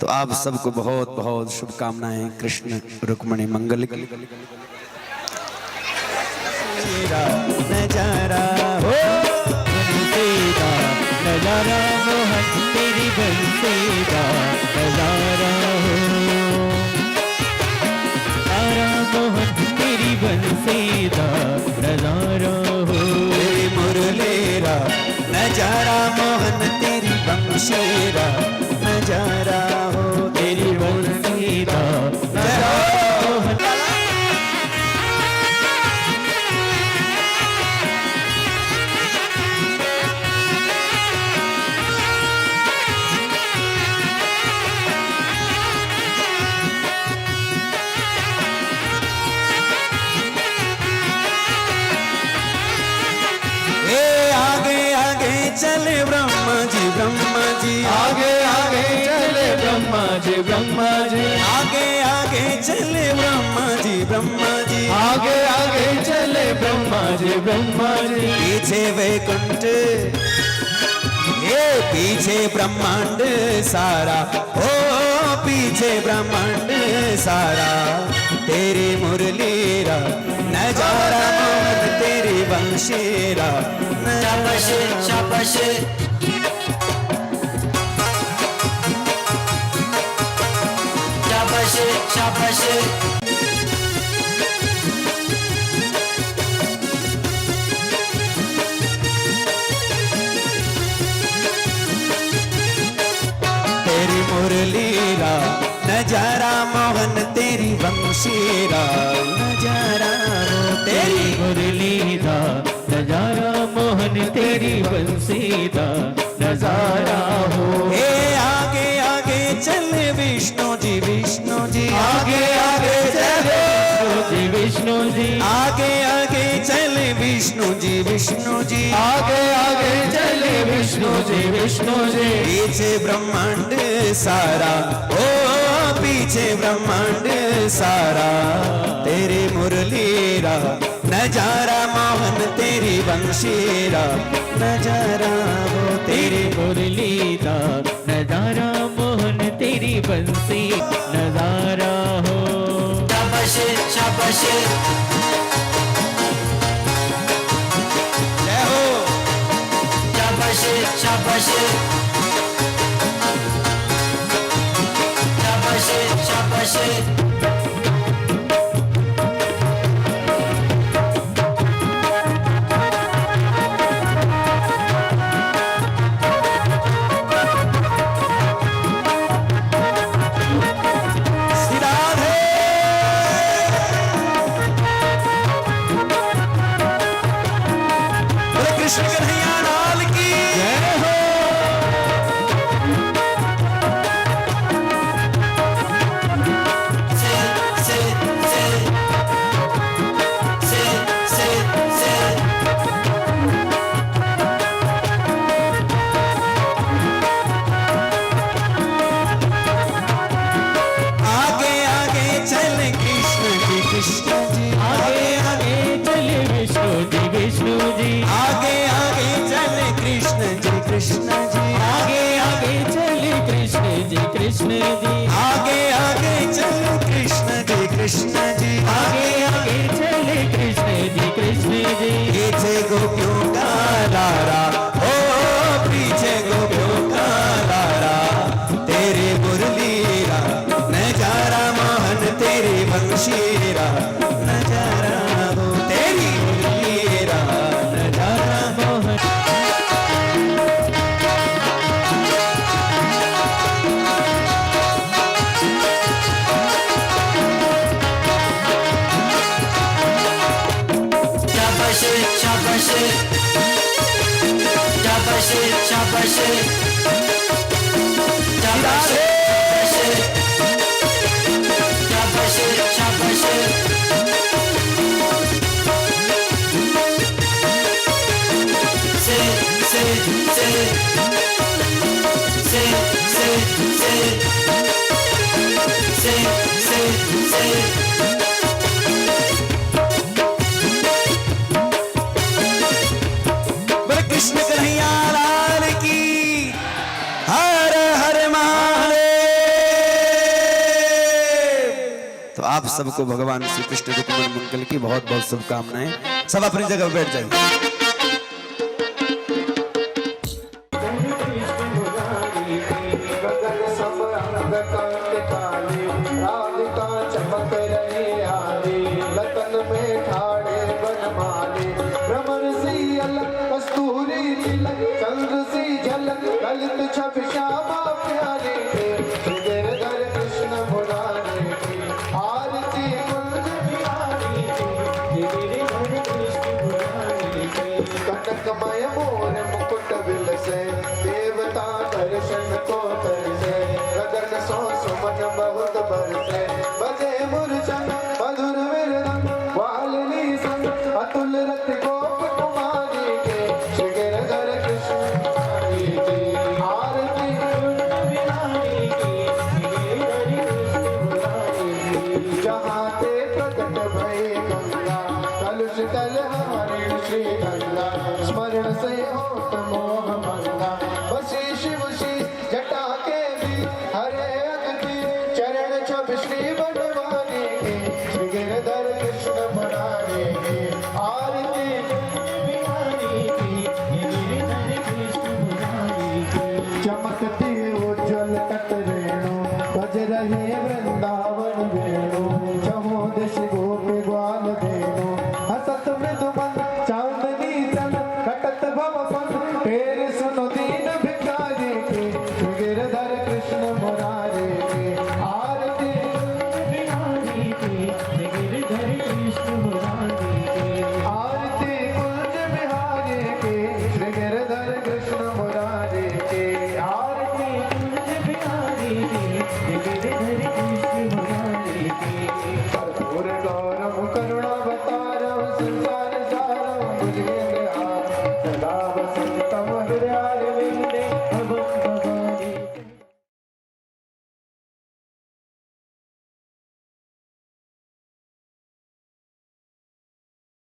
S2: तो आप सबको बहुत बहुत शुभकामनाएं कृष्ण रुक्मणी मंगल की। नजारा हो
S4: बंसीदा नजारा मोहन तेरी बंसीदा नजारा हो तारा मोहन तेरी बंसीदा नजारा हो
S2: तेरी मुरलेरा नजारा मोहन तेरी बंशीरा नजारा हो
S4: तेरी बंसीदा नजारा मोहन
S2: चले ब्रह्मा जी
S3: आगे आगे चले ब्रह्मा जी
S2: आगे आगे चले ब्रह्मा जी
S3: आगे आगे चले ब्रह्मा जी
S2: पीछे वैकुंठ ये पीछे ब्रह्मांड सारा ओ पीछे ब्रह्मांड सारा तेरी मुरलीरा नजारा मोहन तेरी बंशीरा शाबाश शाबाश शाबाश शाबाश तेरी मुरलीरा नजारा मोहन तेरी बंशीरा नजारा
S4: तेरी मुरलीदा नजारा मोहन तेरी बंसीदा नजारा हो
S2: हे आगे आगे चले विष्णु जी आगे आगे चले
S4: विष्णु जी
S2: आगे आगे चले विष्णु जी
S3: आगे आगे चले
S4: विष्णु जी
S2: पीछे ब्रह्मांड सारा ओ पीछे पीछे ब्रह्मांड सारा तेरी मुरलीरा नजारा मोहन तेरी बंशीरा नजारा वो
S4: तेरी
S2: तेरी
S4: मुरली दा नजारा मोहन तेरी बंसी नजारा हो
S2: शाबाश शाबाश जय हो शाबाश शाबाश शाबाश शाबाश कृष्ण कन्हैया लाल की जय हो आगे आगे चल कृष्ण जी कृष्ण जी
S4: आगे आगे चले विष्णु जी विष्णु जी
S2: आगे आगे चल कृष्ण जी कृष्ण जी
S4: आगे आगे चले कृष्ण जी कृष्ण जी
S2: आगे आगे चल कृष्ण जी कृष्ण जी
S4: आगे आगे चले कृष्ण जी कृष्ण जी
S2: पीछे गोपियों का लारा ओ पीछे गोपियों का लारा तेरी मुरलीरा नजारा मोहन तेरी बंशीरा नजारा वो तेरी मुरलीरा नजारा
S4: मोहन
S2: शाबाश शाबाश शाबाश शाबाश शाबाश शाबाश शाबाश से से से से से से से बोले कृष्ण कन्हैया लाल की हर हर महादेव। तो आप सबको भगवान श्री कृष्ण रुक्मिणी मंगल की बहुत बहुत शुभकामनाएं। सब अपनी जगह बैठ जाइए।
S3: राधिका चमक रही आली लतन में ठाड़े बनमाली भ्रमर सी अलग कस्तूरी तिलक चंद्र सी झलक ललित छवि श्यामा प्यारी के गिरधर कृष्ण मुरारी की आरती कुंज बिहारी की गिरधर कृष्ण मुरारी की कनकमय मोर मुकुट विलसे देवता दर्शन को तरसे गगन सो सुमन बहुत बरसे बजे मुरचन मधुर विरदन वालिनी संग अतुल रथ गोप कुमारी के श्री गिरधर कृष्ण मुरारी की आरती बिहारी की गिरधर कृष्ण मुरारी की जहाँ ते प्रकट भई गंगा कलुष कलहारी श्री गंगा स्मरण से होत मोह भंगा बसी शिव श्री जटा के भी हरे अगति चरण छब श्री बनवानी के श्री गिरधर कृष्ण मुरारी की आरती बिहारी की गिरधर कृष्ण मुरारी की चमकती उज्जवल तट रेणु बज रहे वृंदावन वेणु चहो दिश गोप ग्वाल धेनु हसत मृदुमन चांदनी तन कटत भव फन तेरे सुनो दीन भिखारी की श्री गिरधर कृष्ण मुरारी की आरती बिहारी की श्री गिरधर कृष्ण मुरारी की आरती कुंज बिहारी की श्री गिरधर कृष्ण मुरारी की आरती कुंज बिहारी की श्री गिरधर कृष्ण मुरारी की कर्पूर गौरव करुणावतारम संसार सारम भुजगेन्द्र सदा वसंतम हृदयाय